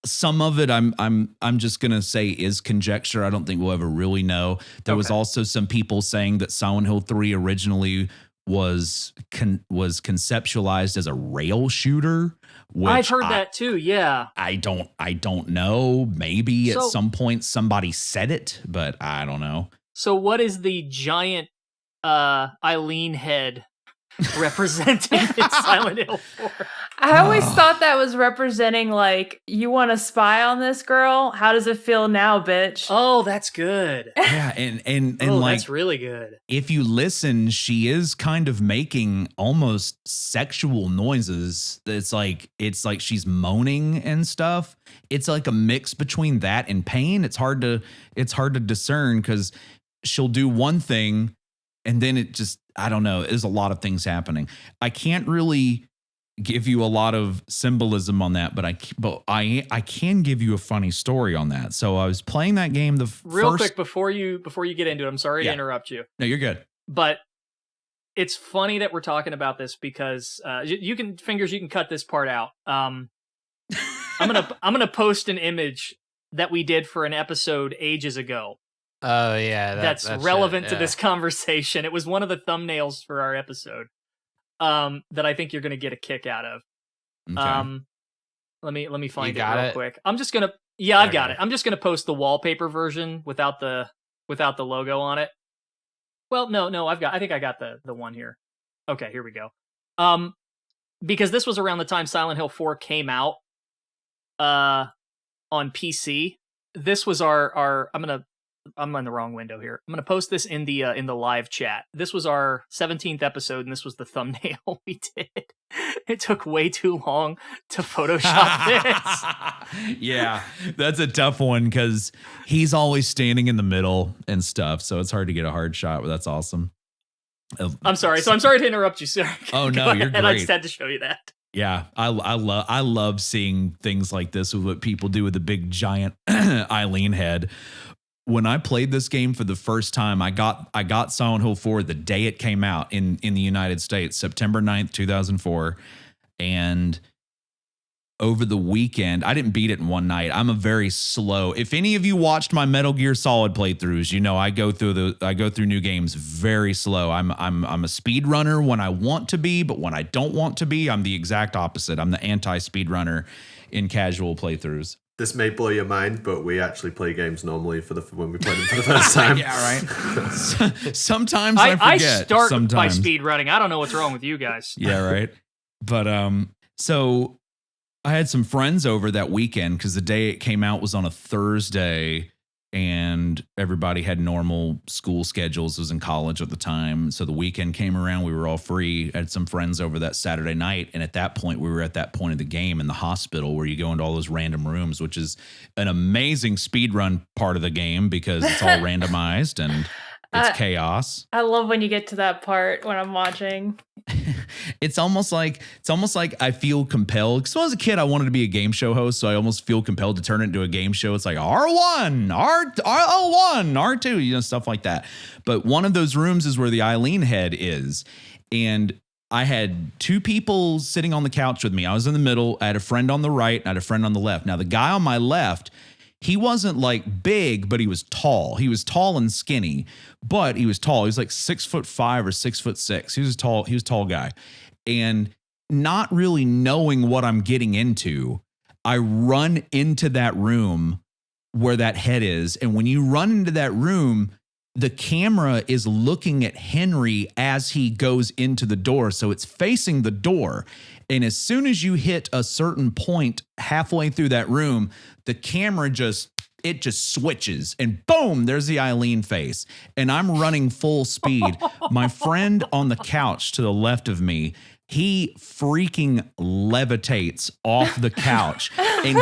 Some of it I'm just gonna say is conjecture. I don't think we'll ever really know. There was also some people saying that Silent Hill 3 originally was conceptualized as a rail shooter. Which I've heard that too. Yeah. I don't know. Maybe at some point somebody said it, but I don't know. So what is the giant Eileen head representing in Silent Hill 4? I always thought that was representing like, you want to spy on this girl? How does it feel now, bitch? Oh, that's good. Yeah, and Oh, like that's really good. if you listen, she is kind of making almost sexual noises. It's like she's moaning and stuff. It's like a mix between that and pain. It's hard to discern because she'll do one thing and then it just, I don't know, there's a lot of things happening. I can't really give you a lot of symbolism on that, but I can give you a funny story on that. So I was playing that game Real quick before you get into it. I'm sorry to interrupt you. No, you're good. But it's funny that we're talking about this because you can cut this part out. I'm gonna post an image that we did for an episode ages ago. Oh yeah, that's relevant to this conversation. It was one of the thumbnails for our episode. That I think you're going to get a kick out of. Okay. Let me find it got real it? quick. I'm just gonna, I've got it. I'm just gonna post the wallpaper version without the logo on it. Well, no, I think I got the one here. Okay, here we go. Because this was around the time Silent Hill 4 came out, on PC. This was our I'm in the wrong window here. I'm gonna post this in the live chat. This was our 17th episode, and this was the thumbnail we did. It took way too long to Photoshop this. Yeah, that's a tough one because he's always standing in the middle and stuff, so it's hard to get a hard shot. But that's awesome. I'm sorry. So I'm sorry to interrupt you, sir. Oh no, you're great. I just had to show you that. Yeah, I love seeing things like this with what people do with the big giant Eileen head. When I played this game for the first time, I got Silent Hill 4 the day it came out in the United States, September 9th, 2004. And over the weekend, I didn't beat it in one night. I'm a very slow. If any of you watched my Metal Gear Solid playthroughs, you know I go through new games very slow. I'm a speedrunner when I want to be, but when I don't want to be, I'm the exact opposite. I'm the anti-speedrunner in casual playthroughs. This may blow your mind, but we actually play games normally when we play them for the first time. Yeah, right. Sometimes I forget. I start sometimes. by speed running. I don't know what's wrong with you guys. Yeah, right. But so I had some friends over that weekend because the day it came out was on a Thursday, and everybody had normal school schedules. I was in college at the time, so the weekend came around. We were all free. I had some friends over that Saturday night, and at that point, we were at that point of the game in the hospital where you go into all those random rooms, which is an amazing speedrun part of the game because it's all randomized and it's chaos. I love when you get to that part when I'm watching. It's almost like I feel compelled. Because when I was a kid, I wanted to be a game show host, so I almost feel compelled to turn it into a game show. It's like R1, R1, R2, stuff like that. But one of those rooms is where the Eileen head is. And I had two people sitting on the couch with me. I was in the middle. I had a friend on the right, and I had a friend on the left. Now, the guy on my left, he wasn't like big, but he was tall. He was tall and skinny, but he was tall. He was like 6'5" or 6'6". He was a tall guy. And not really knowing what I'm getting into, I run into that room where that head is. And when you run into that room, the camera is looking at Henry as he goes into the door. So it's facing the door. And as soon as you hit a certain point halfway through that room, the camera just switches and boom, there's the Eileen face. And I'm running full speed. My friend on the couch to the left of me, he freaking levitates off the couch and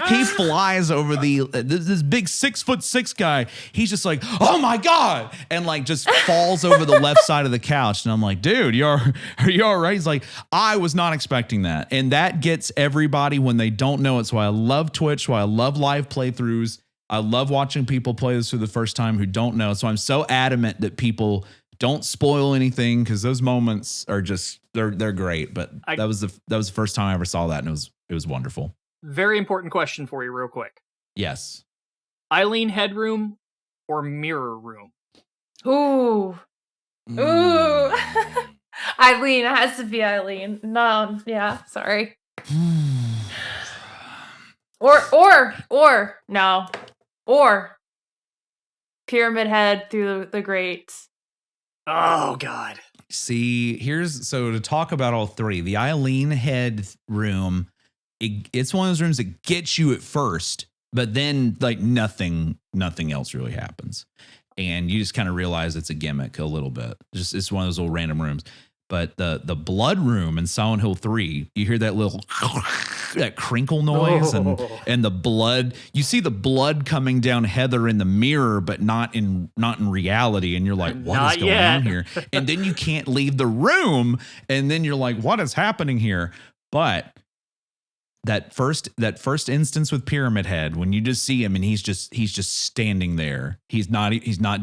he flies over this big 6'6" guy. He's just like, oh my God. And like just falls over the left side of the couch. And I'm like, dude, are you all right? He's like, I was not expecting that. And that gets everybody when they don't know it. So I love Twitch. So I love live playthroughs. I love watching people play this for the first time who don't know. So I'm so adamant that people don't spoil anything because those moments are just they're great. But that was the first time I ever saw that, and it was wonderful. Very important question for you, real quick. Yes. Eileen headroom or mirror room? Ooh. Eileen, it has to be Eileen. No, yeah, sorry. or no. Or Pyramid Head through the grates. Oh God. See, so to talk about all three, the Eileen Head room, it's one of those rooms that gets you at first, but then like nothing else really happens. And you just kind of realize it's a gimmick a little bit. Just it's one of those little random rooms. But the blood room in Silent Hill 3, you hear that little that crinkle noise and the blood. You see the blood coming down Heather in the mirror, but not in reality. And you're like, what is going on here? And then you can't leave the room. And then you're like, what is happening here? But that first instance with Pyramid Head, when you just see him and he's just standing there. He's not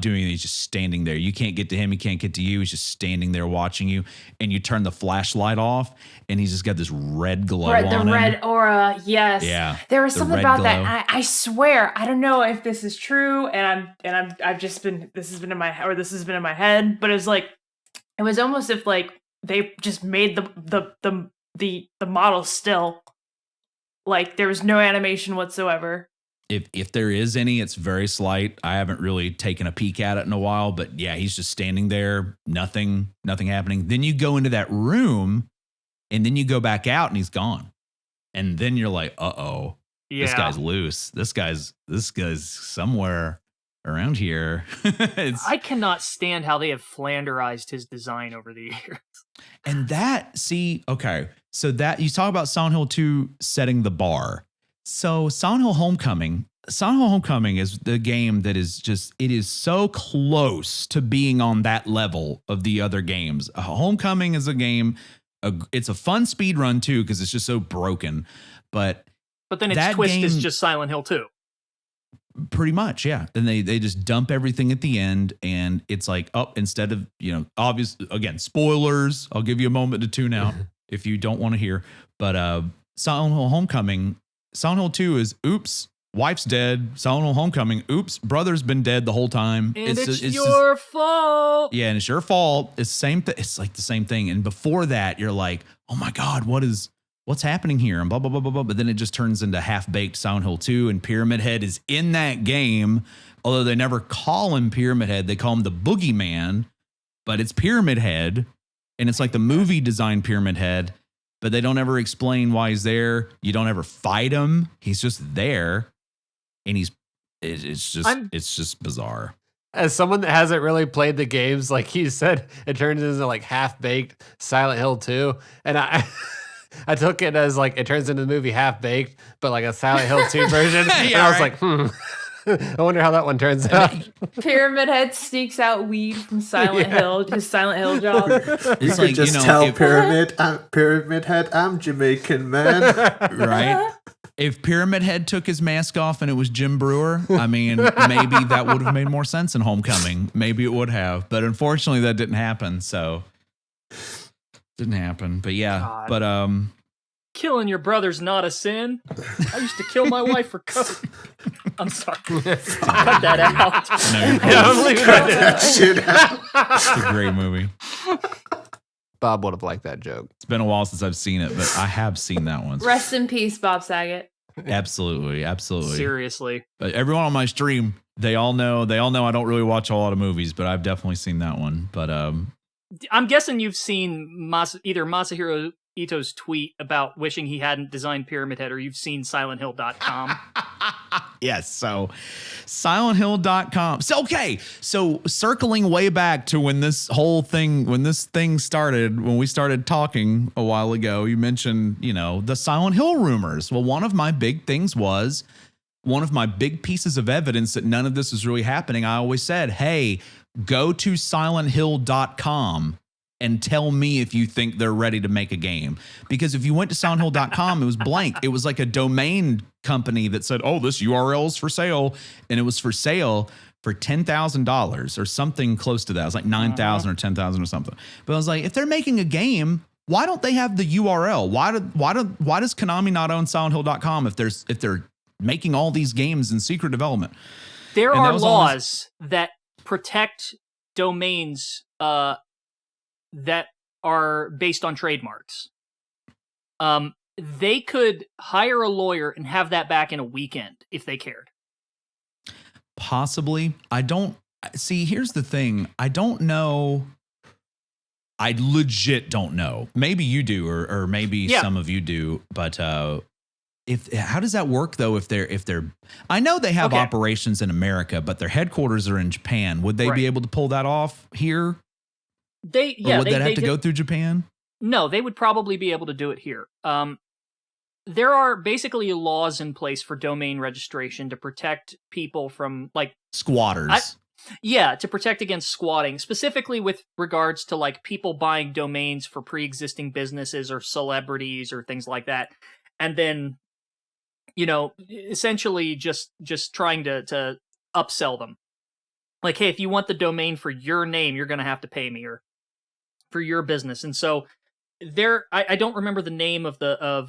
doing it. He's just standing there. You can't get to him. He can't get to you. He's just standing there watching you. And you turn the flashlight off, and he's just got this red glow on him. The red aura. Yes. Yeah. There was something about glow. that. I swear, I don't know if this is true, I've just been this has been in my head, but it was almost if like they just made the model still. Like there was no animation whatsoever. If there is any, it's very slight. I haven't really taken a peek at it in a while, but yeah, he's just standing there, nothing happening. Then you go into that room, and then you go back out, and he's gone. And then you're like, uh-oh, this guy's loose. This guy's somewhere around here. I cannot stand how they have flanderized his design over the years. And so that you talk about Silent Hill 2 setting the bar. So Silent Hill Homecoming is the game that is it is so close to being on that level of the other games. Homecoming is a game, it's a fun speed run too, because it's just so broken. But then its twist is just Silent Hill 2. Pretty much, yeah. And they just dump everything at the end, and it's like, instead of, obvious, again, spoilers, I'll give you a moment to tune out if you don't want to hear. But Silent Hill Homecoming, Silent Hill 2 is, oops, wife's dead. Silent Hill Homecoming, oops, brother's been dead the whole time. And it's your fault. Yeah, and it's your fault. It's same. It's like the same thing. And before that, you're like, oh my God, what's happening here? And blah, blah, blah, blah, blah. But then it just turns into half-baked Silent Hill 2, and Pyramid Head is in that game. Although they never call him Pyramid Head. They call him the Boogeyman, but it's Pyramid Head. And it's like the movie designed Pyramid Head, but they don't ever explain why he's there. You don't ever fight him. He's just there. And it's just bizarre. As someone that hasn't really played the games, like he said, it turns into like half-baked Silent Hill 2. And I took it as like it turns into the movie Half Baked, but like a Silent Hill 2 version. And I was like, I wonder how that one turns out. Pyramid Head sneaks out weed from Silent Hill, his Silent Hill job. You could just tell Pyramid Head, I'm Jamaican, man. Right? If Pyramid Head took his mask off and it was Jim Brewer, I mean, maybe that would have made more sense in Homecoming. Maybe it would have. But unfortunately, that didn't happen. So... didn't happen, but yeah. God. But killing your brother's not a sin. I used to kill my wife for coke. I'm sorry. Cut that out. No, I'm leaving that shit out. It's a great movie. Bob would have liked that joke. It's been a while since I've seen it, but I have seen that one. Rest in peace, Bob Saget. Absolutely. Seriously. But everyone on my stream, they all know I don't really watch a lot of movies, but I've definitely seen that one. But I'm guessing you've seen either Masahiro Ito's tweet about wishing he hadn't designed Pyramid Head, or you've seen SilentHill.com. Yes, so SilentHill.com. So circling way back to when this thing started, when we started talking a while ago, you mentioned, the Silent Hill rumors. Well, one of my big things was, one of my big pieces of evidence that none of this is really happening, I always said, hey, go to SilentHill.com and tell me if you think they're ready to make a game. Because if you went to SilentHill.com, it was blank. It was like a domain company that said, oh, this URL is for sale. And it was for sale for $10,000 or something close to that. It was like 9,000 or 10,000 or something. But I was like, if they're making a game, why don't they have the URL? Why does Konami not own SilentHill.com if they're making all these games in secret development? There are laws that protect domains that are based on trademarks. They could hire a lawyer and have that back in a weekend if they cared. Possibly. I don't see. Here's the thing. I don't know. I legit don't know. Maybe you do, or maybe some of you do. But how does that work though? If they're, I know they have operations in America, but their headquarters are in Japan. Would they be able to pull that off here? Or would that have to go through Japan? No, they would probably be able to do it here. There are basically laws in place for domain registration to protect people from like squatters. To protect against squatting, specifically with regards to like people buying domains for pre-existing businesses or celebrities or things like that. And then, essentially just trying to upsell them. Like, hey, if you want the domain for your name, you're going to have to pay me, or for your business. And so I don't remember the name of the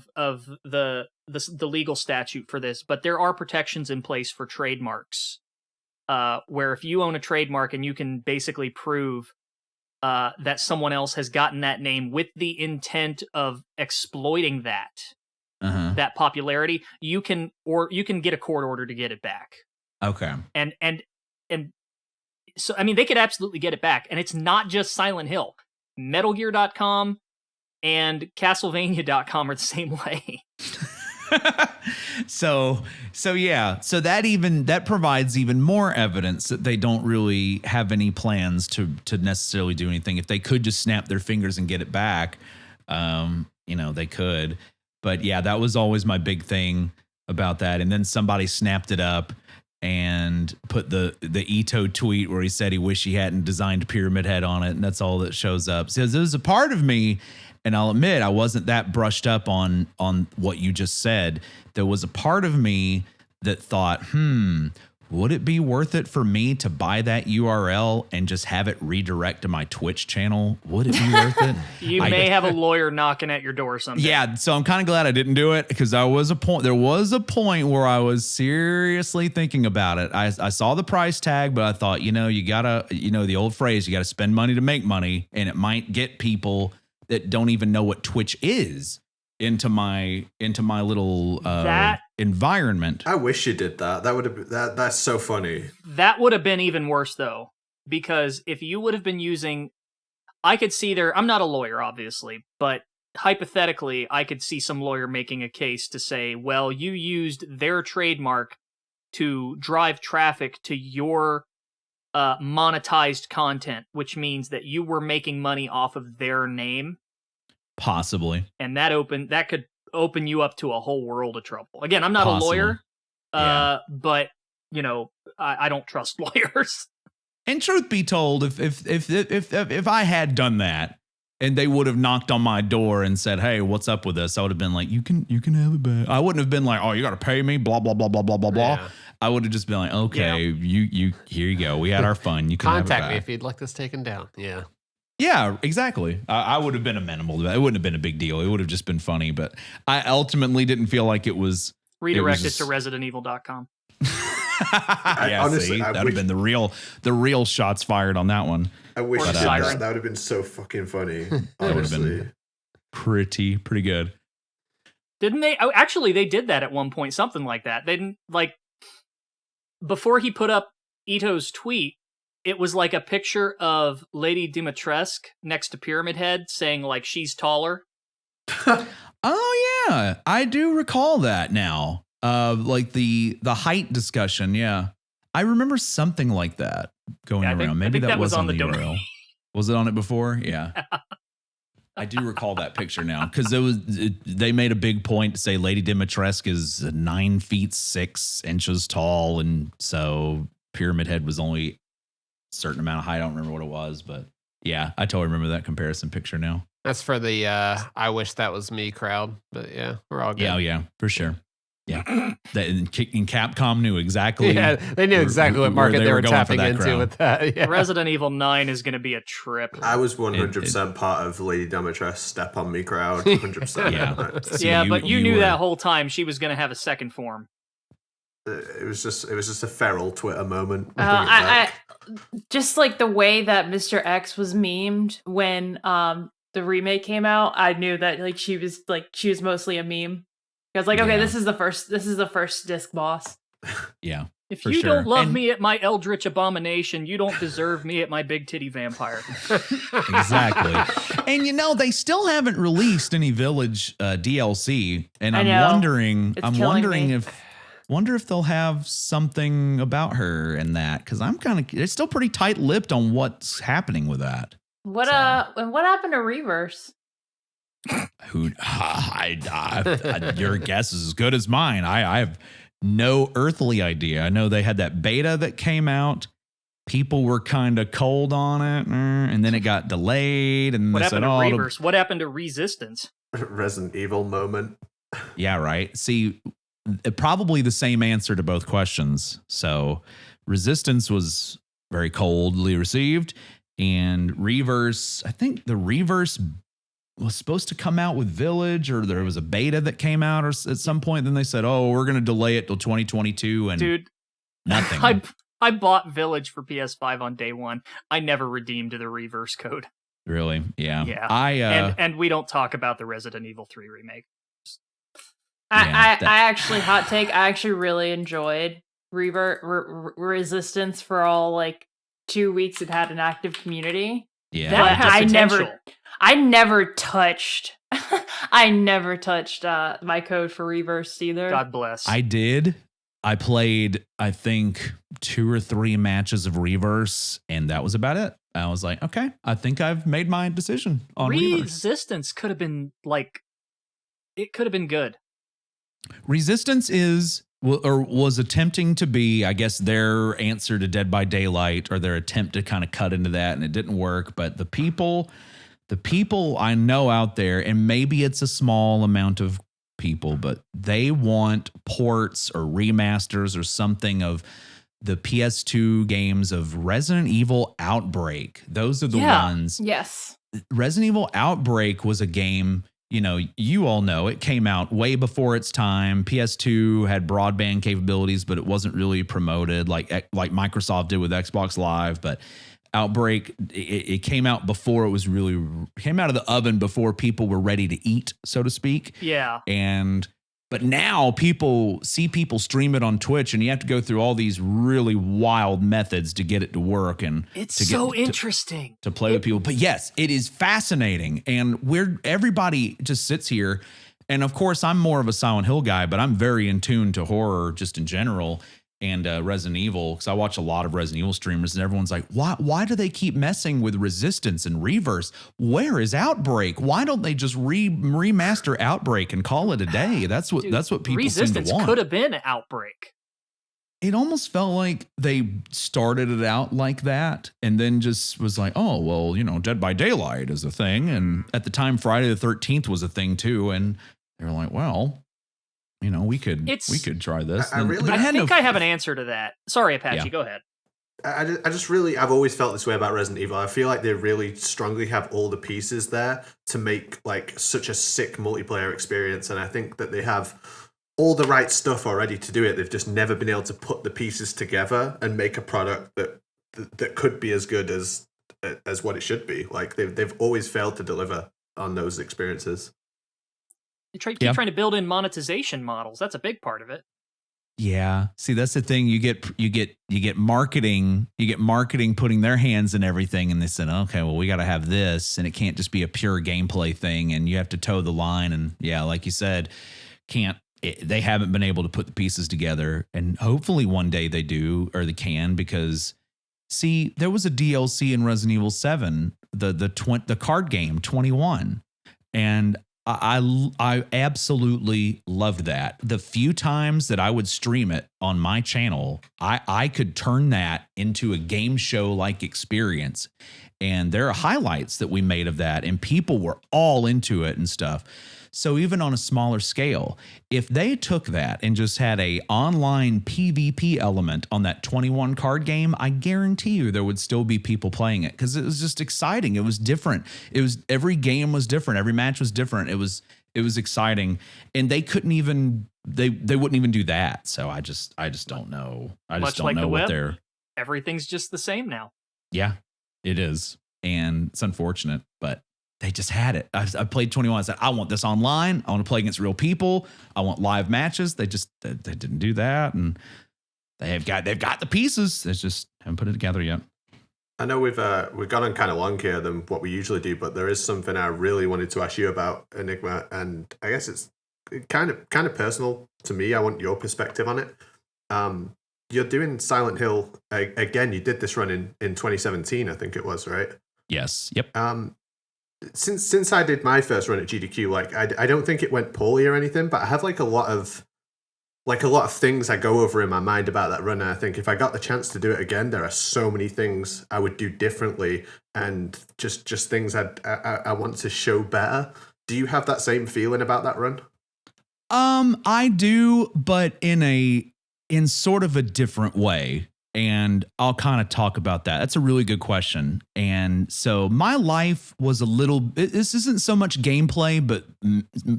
legal statute for this, but there are protections in place for trademarks. Where if you own a trademark and you can basically prove that someone else has gotten that name with the intent of exploiting that popularity, you can get a court order to get it back. Okay. And so I mean they could absolutely get it back, and it's not just Silent Hill. MetalGear.com and Castlevania.com are the same way. So that provides even more evidence that they don't really have any plans to necessarily do anything. If they could just snap their fingers and get it back, they could. But yeah, that was always my big thing about that. And then somebody snapped it up and put the Ito tweet where he said he wished he hadn't designed Pyramid Head on it, and that's all that shows up. So there's a part of me, and I'll admit I wasn't that brushed up on what you just said. There was a part of me that thought, would it be worth it for me to buy that URL and just have it redirect to my Twitch channel? Would it be worth it? You may have a lawyer knocking at your door someday. Yeah, so I'm kind of glad I didn't do it, because there was a point where I was seriously thinking about it. I saw the price tag, but I thought, you gotta, the old phrase, you gotta spend money to make money, and it might get people that don't even know what Twitch is into my little environment. I wish you did that. That would have that's so funny. That would have been even worse though, because if you would have been using, I could see I'm not a lawyer obviously, but hypothetically I could see some lawyer making a case to say, well, you used their trademark to drive traffic to your monetized content, which means that you were making money off of their name. Possibly. And that could open you up to a whole world of trouble. Again, I'm not a lawyer, but I don't trust lawyers. And truth be told, if I had done that and they would have knocked on my door and said, "Hey, what's up with this?" I would have been like, "You can have it back." I wouldn't have been like, "Oh, you got to pay me," blah blah blah blah blah blah blah. Yeah. I would have just been like, "Okay, you here you go. We had our fun. You can contact have it me back." if you'd like this taken down. Yeah. Yeah, exactly. I would have been amenable to that. It wouldn't have been a big deal. It would have just been funny, but I ultimately didn't feel like it was. Redirected to ResidentEvil.com. Yeah, honestly, that would have been the real shots fired on that one. I wish that would have been so fucking funny. That would have been pretty good. Didn't they? Oh, actually, they did that at one point. Something like that. They didn't before he put up Ito's tweet. It was like a picture of Lady Dimitrescu next to Pyramid Head saying like she's taller. Oh yeah, I do recall that now. Like the height discussion. Yeah, I remember something like that going around. Maybe that was on the URL. Was it on it before? Yeah. I do recall that picture now, because they made a big point to say Lady Dimitrescu is 9 feet 6 inches tall, and so Pyramid Head was only certain amount of height. I don't remember what it was, but yeah, I totally remember that comparison picture now. That's for the I wish that was me crowd, but yeah, we're all good. Yeah, for sure. Yeah, and Capcom knew exactly. Yeah, they knew exactly what market they were tapping into crowd. With that. Yeah. Resident Evil 9 is going to be a trip. I was 100% part of Lady Dimitrescu step on me crowd. 100%. Yeah, yeah, but you knew that whole time she was going to have a second form. It was just a feral Twitter moment. I just like the way that Mr. X was memed when the remake came out. I knew that she was mostly a meme. I was like, okay, this is the first disc boss. Yeah, If For you sure. don't love And- me at my eldritch abomination, you don't deserve me at my big titty vampire. Exactly. And they still haven't released any Village DLC, and I I'm know. wondering It's killing me. if they'll have something about her in that, because it's still pretty tight-lipped on what's happening with that. What happened to Reverse? Your guess is as good as mine. I have no earthly idea. I know they had that beta that came out. People were kind of cold on it, and then it got delayed. And What they happened said, to Reverse? What happened to Resistance? Resident Evil moment. Yeah, right. See, probably the same answer to both questions. So Resistance was very coldly received, and Reverse, I think the Reverse was supposed to come out with Village, or there was a beta that came out or at some point. Then they said, oh, we're going to delay it till 2022. And Dude, nothing. I bought Village for PS5 on day one. I never redeemed the Reverse code. Really? Yeah. Yeah. And we don't talk about the Resident Evil 3 remake. I actually, hot take, I actually really enjoyed Resistance for all like 2 weeks it had an active community. Yeah. That has potential. I never touched my code for Reverse either. God bless. I did. I played, I think, 2 or 3 matches of Reverse, and that was about it. I was like, okay, I think I've made my decision on Reverse. Resistance could have been it could have been good. Resistance was attempting to be, I guess, their answer to Dead by Daylight, or their attempt to kind of cut into that, and it didn't work. But the people I know out there, and maybe it's a small amount of people, but they want ports or remasters or something of the PS2 games of Resident Evil Outbreak. Those are the ones. Yes. Resident Evil Outbreak was a game, you all know it came out way before its time. PS2 had broadband capabilities, but it wasn't really promoted like Microsoft did with Xbox Live. But Outbreak, it came out before it was really came out of the oven, before people were ready to eat, so to speak. Yeah. But now people stream it on Twitch, and you have to go through all these really wild methods to get it to work. And it's so interesting to play with people. But yes, it is fascinating. And everybody just sits here. And of course, I'm more of a Silent Hill guy, but I'm very in tune to horror just in general. And Resident Evil, because I watch a lot of Resident Evil streamers, and everyone's like, why do they keep messing with Resistance and Reverse? Where is Outbreak? Why don't they just remaster Outbreak and call it a day? That's what people Resistance seem to want. Could have been Outbreak. It almost felt like they started it out like that, and then just was like, oh, well, Dead by Daylight is a thing. And at the time, Friday the 13th was a thing too. And they're like, well, we could try this. I have an answer to that. Sorry, Apache, go ahead. I've always felt this way about Resident Evil. I feel like they really strongly have all the pieces there to make like such a sick multiplayer experience. And I think that they have all the right stuff already to do it. They've just never been able to put the pieces together and make a product that could be as good as what it should be. Like they've always failed to deliver on those experiences. They keep trying to build in monetization models. That's a big part of it. Yeah. See, that's the thing. You get marketing putting their hands in everything, and they said, okay, well, we got to have this, and it can't just be a pure gameplay thing, and you have to toe the line. And yeah, like you said, they haven't been able to put the pieces together, and hopefully one day they do, or they can, because see, there was a DLC in Resident Evil 7, the card game 21, and I absolutely loved that. The few times that I would stream it on my channel, I could turn that into a game show like experience. And there are highlights that we made of that, and people were all into it and stuff. So even on a smaller scale, if they took that and just had a online PvP element on that 21 card game, I guarantee you there would still be people playing it, because it was just exciting. It was different. Every game was different. Every match was different. It was exciting, and they couldn't even they wouldn't even do that. So I just don't know. I just don't know what they're. Everything's just the same now. Yeah, it is, and it's unfortunate, but. They just had it. I played 21. I said, I want this online. I want to play against real people. I want live matches. They didn't do that. And they've got the pieces. They just haven't put it together yet. I know we've gone on kind of long here than what we usually do, but there is something I really wanted to ask you about Enigma, and I guess it's kind of personal to me. I want your perspective on it. You're doing Silent Hill again. You did this run in 2017, I think it was, right? Yes. Yep. Since I did my first run at GDQ, like I don't think it went poorly or anything, but I have like a lot of things I go over in my mind about that run. And I think if I got the chance to do it again, there are so many things I would do differently, and just things I want to show better. Do you have that same feeling about that run? I do, but in sort of a different way. And I'll kind of talk about that. That's a really good question. And so my life was this isn't so much gameplay, but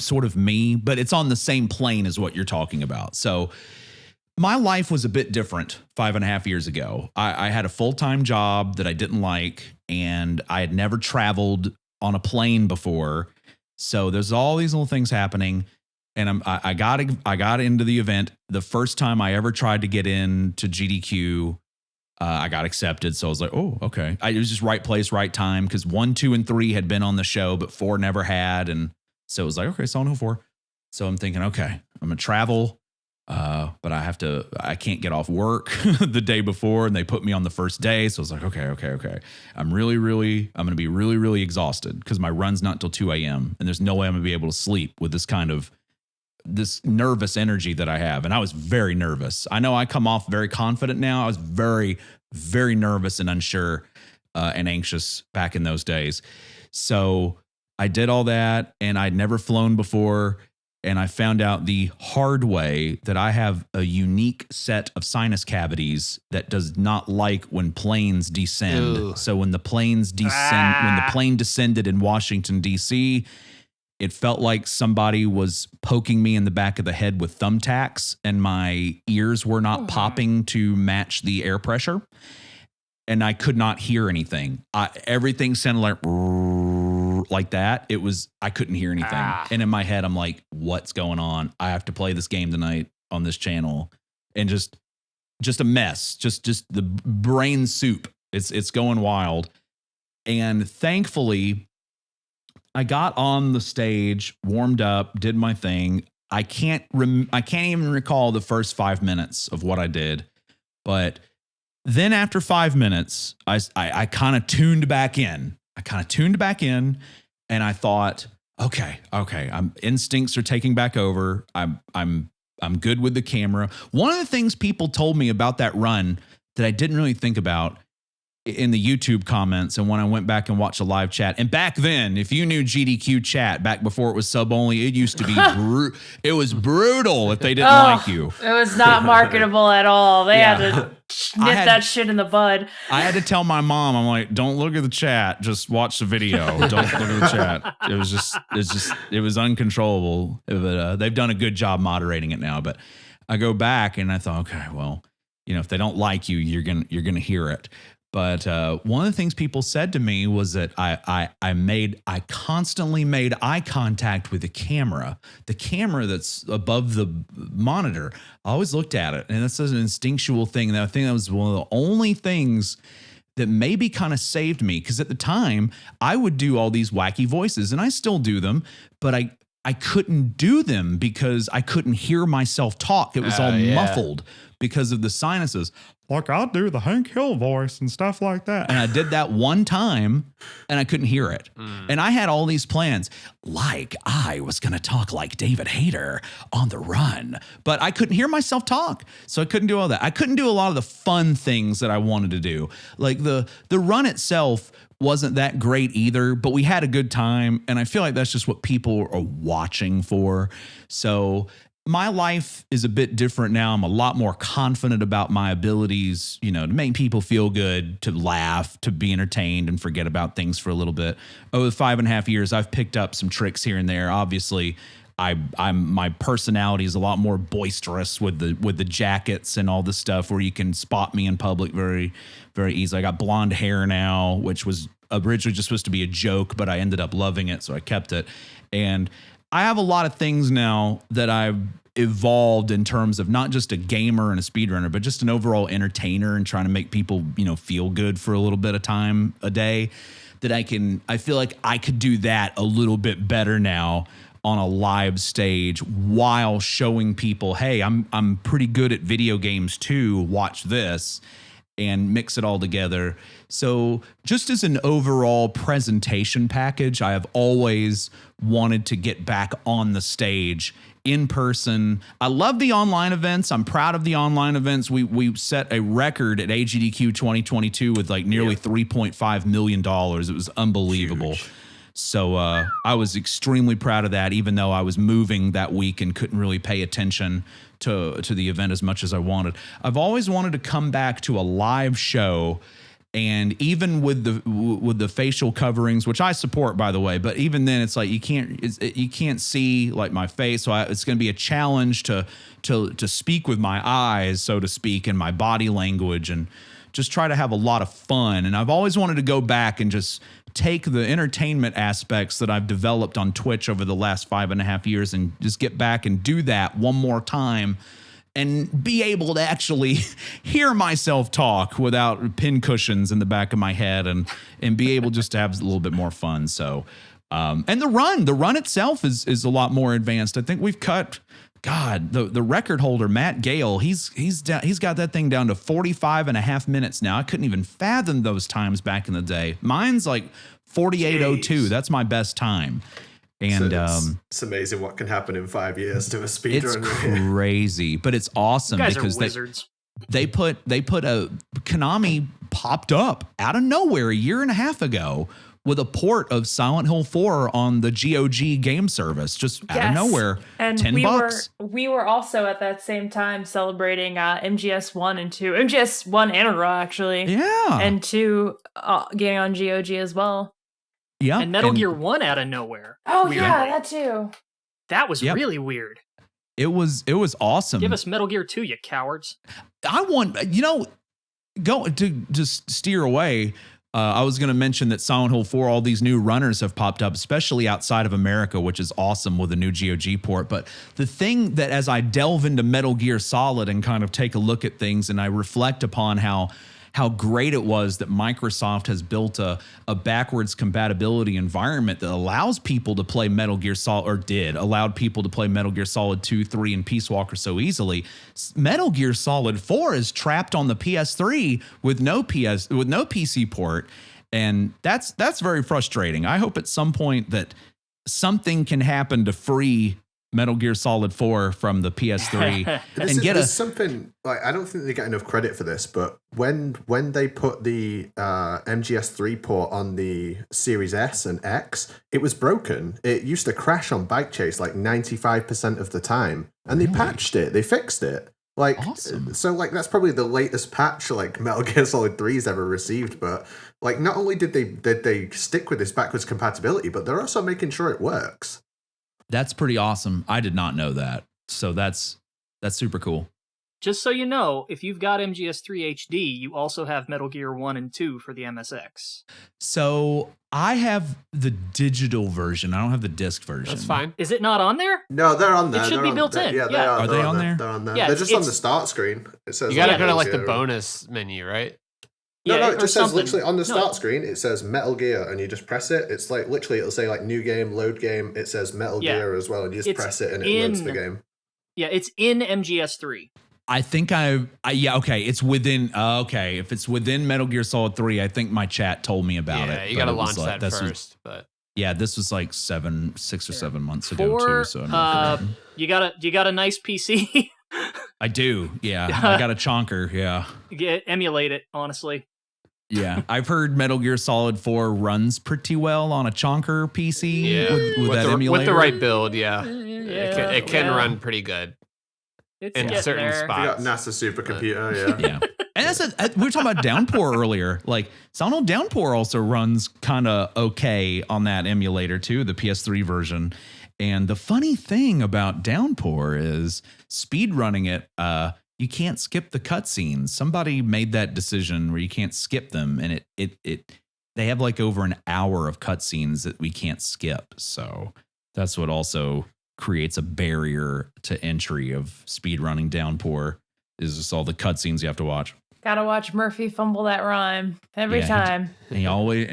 sort of me, but it's on the same plane as what you're talking about. So my life was a bit different 5.5 years ago. I had a full-time job that I didn't like, and I had never traveled on a plane before. So there's all these little things happening. And I got into the event. The first time I ever tried to get into GDQ, I got accepted. So I was like, oh, okay. It was just right place, right time, because 1, 2, and 3 had been on the show, but 4 never had. And so it was like, okay, Silent Hill 4. So I'm thinking, okay, I'm going to travel, but I can't get off work the day before. And they put me on the first day. So I was like, okay. I'm going to be really, really exhausted because my run's not until 2 a.m. And there's no way I'm going to be able to sleep with this nervous energy that I have. And I was very nervous. I know I come off very confident now. I was very, very nervous and unsure and anxious back in those days. So I did all that, and I'd never flown before. And I found out the hard way that I have a unique set of sinus cavities that does not like when planes descend. Ooh. So when the plane descended in Washington, D.C., it felt like somebody was poking me in the back of the head with thumbtacks, and my ears were not popping to match the air pressure. And I could not hear anything. Everything sounded like that. I couldn't hear anything. And in my head, I'm like, what's going on? I have to play this game tonight on this channel. And just a mess, just the brain soup. It's going wild. And thankfully, I got on the stage, warmed up, did my thing. I can't even recall the first 5 minutes of what I did, but then after 5 minutes, I kind of tuned back in. And I thought, okay, instincts are taking back over. I'm good with the camera. One of the things people told me about that run that I didn't really think about in the YouTube comments, and when I went back and watched a live chat, and back then, if you knew GDQ chat back before it was sub only, it used to be it was brutal if they didn't like you. It was not marketable at all. They had to nip that shit in the bud. I had to tell my mom, I'm like, don't look at the chat, just watch the video. Don't look at the chat. It was uncontrollable. But they've done a good job moderating it now. But I go back and I thought, okay, well, if they don't like you, you're gonna hear it. But one of the things people said to me was that I constantly made eye contact with the camera that's above the monitor. I always looked at it, and that's an instinctual thing. And I think that was one of the only things that maybe kind of saved me, because at the time I would do all these wacky voices, and I still do them, but I couldn't do them because I couldn't hear myself talk. It was all muffled because of the sinuses. Like, I'll do the Hank Hill voice and stuff like that. And I did that one time, and I couldn't hear it. And I had all these plans. Like, I was going to talk like David Hayter on the run. But I couldn't hear myself talk, so I couldn't do all that. I couldn't do a lot of the fun things that I wanted to do. Like, the run itself wasn't that great either, but we had a good time, and I feel like that's just what people are watching for. So my life is a bit different now. I'm a lot more confident about my abilities, to make people feel good, to laugh, to be entertained, and forget about things for a little bit. Over the 5.5 years, I've picked up some tricks here and there. Obviously, my personality is a lot more boisterous with the jackets and all the stuff, where you can spot me in public very, very easily. I got blonde hair now, which was originally just supposed to be a joke, but I ended up loving it, so I kept it. And I have a lot of things now that evolved in terms of not just a gamer and a speedrunner, but just an overall entertainer and trying to make people, feel good for a little bit of time a day, that I feel like I could do that a little bit better now on a live stage while showing people, hey, I'm pretty good at video games too. Watch this, and mix it all together. So just as an overall presentation package, I have always wanted to get back on the stage in person. I love the online events. I'm proud of the online events. We set a record at AGDQ 2022 with like nearly $3.5 million. It was unbelievable. Huge. So I was extremely proud of that, even though I was moving that week and couldn't really pay attention to the event as much as I wanted. I've always wanted to come back to a live show, and even with the facial coverings, which I support, by the way, but even then it's like you can't see like my face, so it's going to be a challenge to speak with my eyes, so to speak, and my body language, and just try to have a lot of fun. And I've always wanted to go back and just take the entertainment aspects that I've developed on Twitch over the last 5.5 years and just get back and do that one more time and be able to actually hear myself talk without pin cushions in the back of my head, and be able just to have a little bit more fun. So, and the run itself is a lot more advanced. I think we've cut, God, the record holder, Matt Gale, he's got that thing down to 45.5 minutes now. I couldn't even fathom those times back in the day. Mine's like 48:02. That's my best time. And it's amazing what can happen in 5 years to a speedrunner. It's crazy, but it's awesome because they put a Konami popped up out of nowhere a year and a half ago with a port of Silent Hill 4 on the GOG game service, just out of nowhere. And $10. We were also at that same time celebrating MGS 1 and 2. MGS 1 and Raw, actually. Yeah. And 2 getting on GOG as well. Yeah. And Metal Gear 1 out of nowhere. Oh, weirdly. Yeah, that too. That was really weird. It was awesome. Give us Metal Gear 2, you cowards. I want, go to just steer away. I was going to mention that Silent Hill 4, all these new runners have popped up, especially outside of America, which is awesome with a new GOG port. But the thing that as I delve into Metal Gear Solid and kind of take a look at things and I reflect upon how great it was that Microsoft has built a backwards compatibility environment that allows people to play Metal Gear Solid, or allowed people to play Metal Gear Solid 2, 3, and Peace Walker so easily. Metal Gear Solid 4 is trapped on the PS3 with no PC port, and that's very frustrating. I hope at some point that something can happen to free Metal Gear Solid 4 from the PS3 there's something like, I don't think they get enough credit for this, but when they put the MGS3 port on the Series S and X, it was broken. It used to crash on Bike Chase like 95% of the time, and they patched it. They fixed it. Like, awesome. So like that's probably the latest patch like Metal Gear Solid 3's ever received. But like, not only did they stick with this backwards compatibility, but they're also making sure it works. That's pretty awesome. I did not know that. So that's super cool. Just so you know, if you've got MGS3 HD, you also have Metal Gear 1 and 2 for the MSX. So I have the digital version. I don't have the disc version. That's fine. Is it not on there? No, they're on there. It should be built in. Yeah, they are. Are they on there? They're on there. Yeah, they're just on the start screen. It says you gotta go to like the bonus menu, right? No, it just says literally on the start screen, it says Metal Gear, and you just press it. It's like literally, it'll say like new game, load game. It says Metal Gear as well, and you just press it and it loads the game. Yeah, it's in MGS3. I think okay. It's within, okay. If it's within Metal Gear Solid 3, I think my chat told me about it. Yeah, you gotta launch that first. But yeah, this was like 6 or 7 months ago too. So you got a nice PC. I do. Yeah, I got a chonker. Yeah, emulate it. Honestly. Yeah, I've heard Metal Gear Solid 4 runs pretty well on a chonker PC. Yeah, with that emulator. With the right build, it can run pretty good. It's in certain there. spots. You got NASA supercomputer, yeah. And that's we were talking about Downpour earlier. Like, Silent Hill Downpour also runs kind of okay on that emulator too, the PS3 version. And the funny thing about Downpour is speedrunning it. You can't skip the cutscenes. Somebody made that decision where you can't skip them, and they have like over an hour of cutscenes that we can't skip. So that's what also creates a barrier to entry of speedrunning Downpour is just all the cutscenes you have to watch. Gotta watch Murphy fumble that rhyme every time. He always,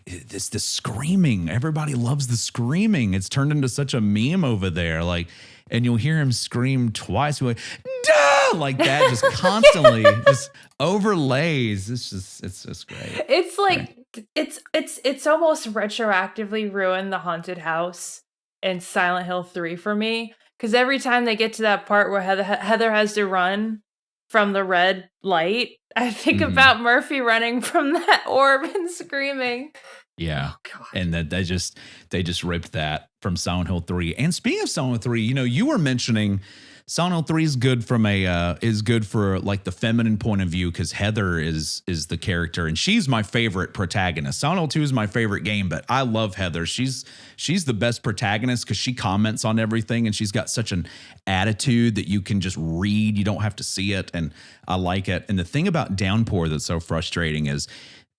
it's the screaming. Everybody loves the screaming. It's turned into such a meme over there. Like, and you'll hear him scream twice, like, duh! Like that, just constantly, just overlays. It's just great. It's like it's almost retroactively ruined the haunted house in Silent Hill 3 for me, because every time they get to that part where Heather has to run from the red light, I think about Murphy running from that orb and screaming. Yeah, and that they just ripped that from Silent Hill 3. And speaking of Silent Hill 3, you were mentioning Silent Hill 3 is good from is good for like the feminine point of view because Heather is the character and she's my favorite protagonist. Silent Hill 2 is my favorite game, but I love Heather. She's the best protagonist because she comments on everything and she's got such an attitude that you can just read. You don't have to see it, and I like it. And the thing about Downpour that's so frustrating is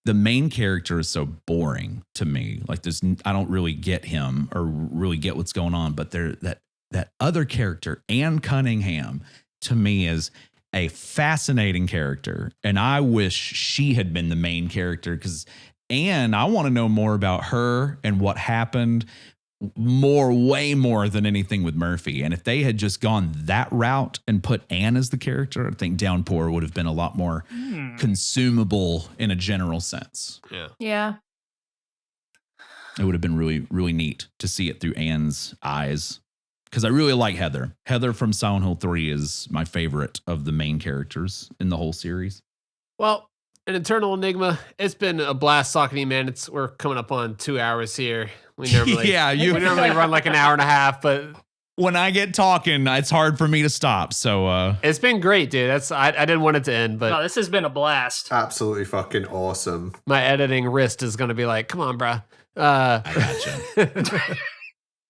the main character is so boring to me. Like I don't really get him or really get what's going on, but that other character, Anne Cunningham, to me is a fascinating character. And I wish she had been the main character because Anne, I want to know more about her and what happened way more than anything with Murphy. And if they had just gone that route and put Anne as the character, I think Downpour would have been a lot more consumable in a general sense. Yeah. It would have been really, really neat to see it through Anne's eyes. Because I really like Heather. Heather from Silent Hill 3 is my favorite of the main characters in the whole series. Well, an Eternal Enigma, it's been a blast talking to you, man. We're coming up on 2 hours here. We normally, we normally run like an hour and a half, but when I get talking, it's hard for me to stop. So it's been great, dude. I didn't want it to end, but no, this has been a blast. Absolutely fucking awesome. My editing wrist is going to be like, come on, bro. I gotcha.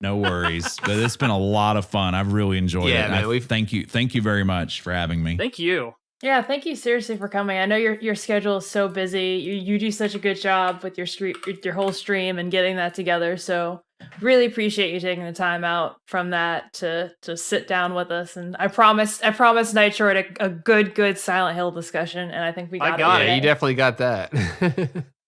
No worries, but it's been a lot of fun. I've really enjoyed it. Man, thank you very much for having me. Thank you. Yeah, thank you seriously for coming. I know your schedule is so busy. You do such a good job with your whole stream and getting that together. So really appreciate you taking the time out from that to sit down with us. And I promised Nitro a good Silent Hill discussion, and I think we got it. You definitely got that.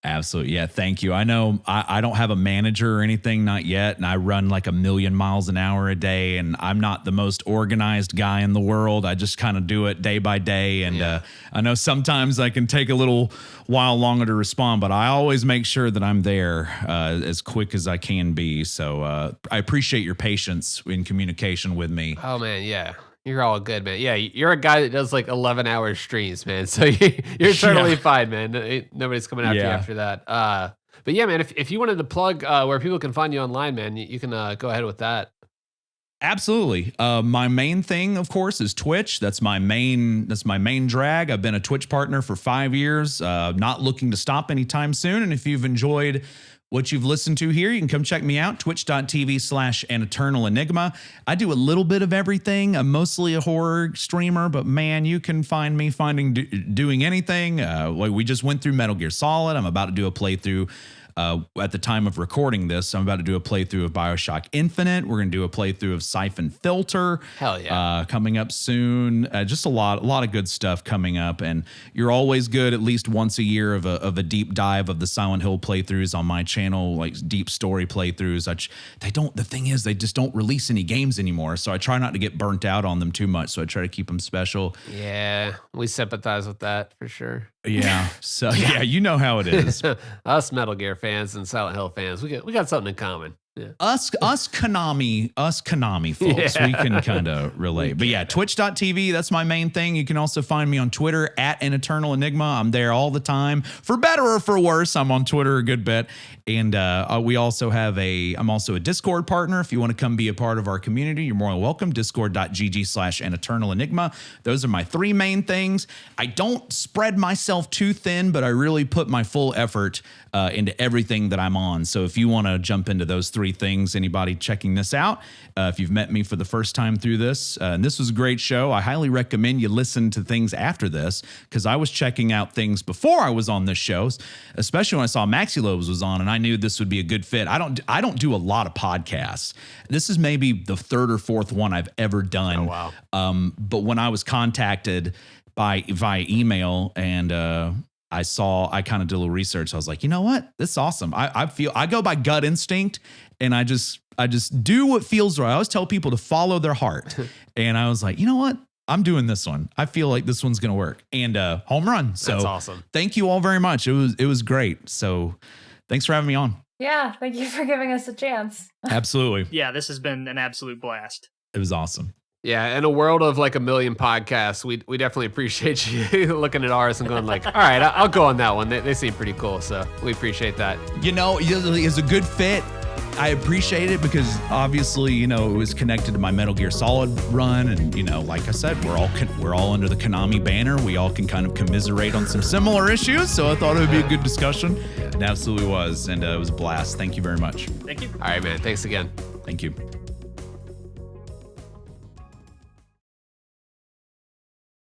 Absolutely. Yeah. Thank you. I know I don't have a manager or anything, not yet. And I run like 1,000,000 miles an hour a day. And I'm not the most organized guy in the world. I just kind of do it day by day. And I know sometimes I can take a little while longer to respond, but I always make sure that I'm there as quick as I can be. So I appreciate your patience in communication with me. Oh, man. Yeah. You're all good, man. Yeah, you're a guy that does like 11-hour streams, man. So you're totally fine, man. Nobody's coming after you after that. But yeah, man, if you wanted to plug where people can find you online, man, you can go ahead with that. Absolutely. My main thing, of course, is Twitch. That's my main drag. I've been a Twitch partner for 5 years. Not looking to stop anytime soon. And if you've enjoyed what you've listened to here, you can come check me out, twitch.tv/AnEternalEnigma. I do a little bit of everything. I'm mostly a horror streamer, but man, you can find me doing anything. We just went through Metal Gear Solid. I'm about to do a playthrough. At the time of recording this, I'm about to do a playthrough of BioShock Infinite. We're going to do a playthrough of Siphon Filter. Hell yeah. Coming up soon. Just a lot of good stuff coming up. And you're always good at least once a year of a deep dive of the Silent Hill playthroughs on my channel, like deep story playthroughs. The thing is, they just don't release any games anymore. So I try not to get burnt out on them too much. So I try to keep them special. Yeah, we sympathize with that for sure. Yeah. So yeah, you know how it is. Us Metal Gear fans and Silent Hill fans, we got something in common. Yeah. Us Konami folks, we can kind of relate. But yeah, twitch.tv, that's my main thing. You can also find me on Twitter at AnEternalEnigma. I'm there all the time. For better or for worse, I'm on Twitter a good bit. And we also have I'm also a Discord partner. If you want to come be a part of our community, you're more than welcome. Discord.gg/AnEternalEnigma. Those are my 3 main things. I don't spread myself too thin, but I really put my full effort into everything that I'm on. So if you want to jump into those 3 3 things. Anybody checking this out, if you've met me for the first time through this, and this was a great show, I highly recommend you listen to things after this, because I was checking out things before I was on this show, especially when I saw Maxi Lobes was on, and I knew this would be a good fit. I don't do a lot of podcasts. This is maybe the 3rd or 4th one I've ever done. Oh, wow. But when I was contacted via email and I kind of did a little research. I was like, you know what? This is awesome. I go by gut instinct, and I just do what feels right. I always tell people to follow their heart. And I was like, you know what? I'm doing this one. I feel like this one's going to work. And home run. So That's awesome. Thank you all very much. It was great. So thanks for having me on. Yeah, thank you for giving us a chance. Absolutely. Yeah, this has been an absolute blast. It was awesome. Yeah, in a world of like a million podcasts, we definitely appreciate you looking at ours and going like, all right, I'll go on that one. They seem pretty cool, so we appreciate that. You know, it's a good fit. I appreciate it because obviously, you know, it was connected to my Metal Gear Solid run, and you know, like I said, we're all under the Konami banner. We all can kind of commiserate on some similar issues, so I thought it would be a good discussion. It absolutely was, and it was a blast. Thank you very much. Thank you. All right, man. Thanks again. Thank you.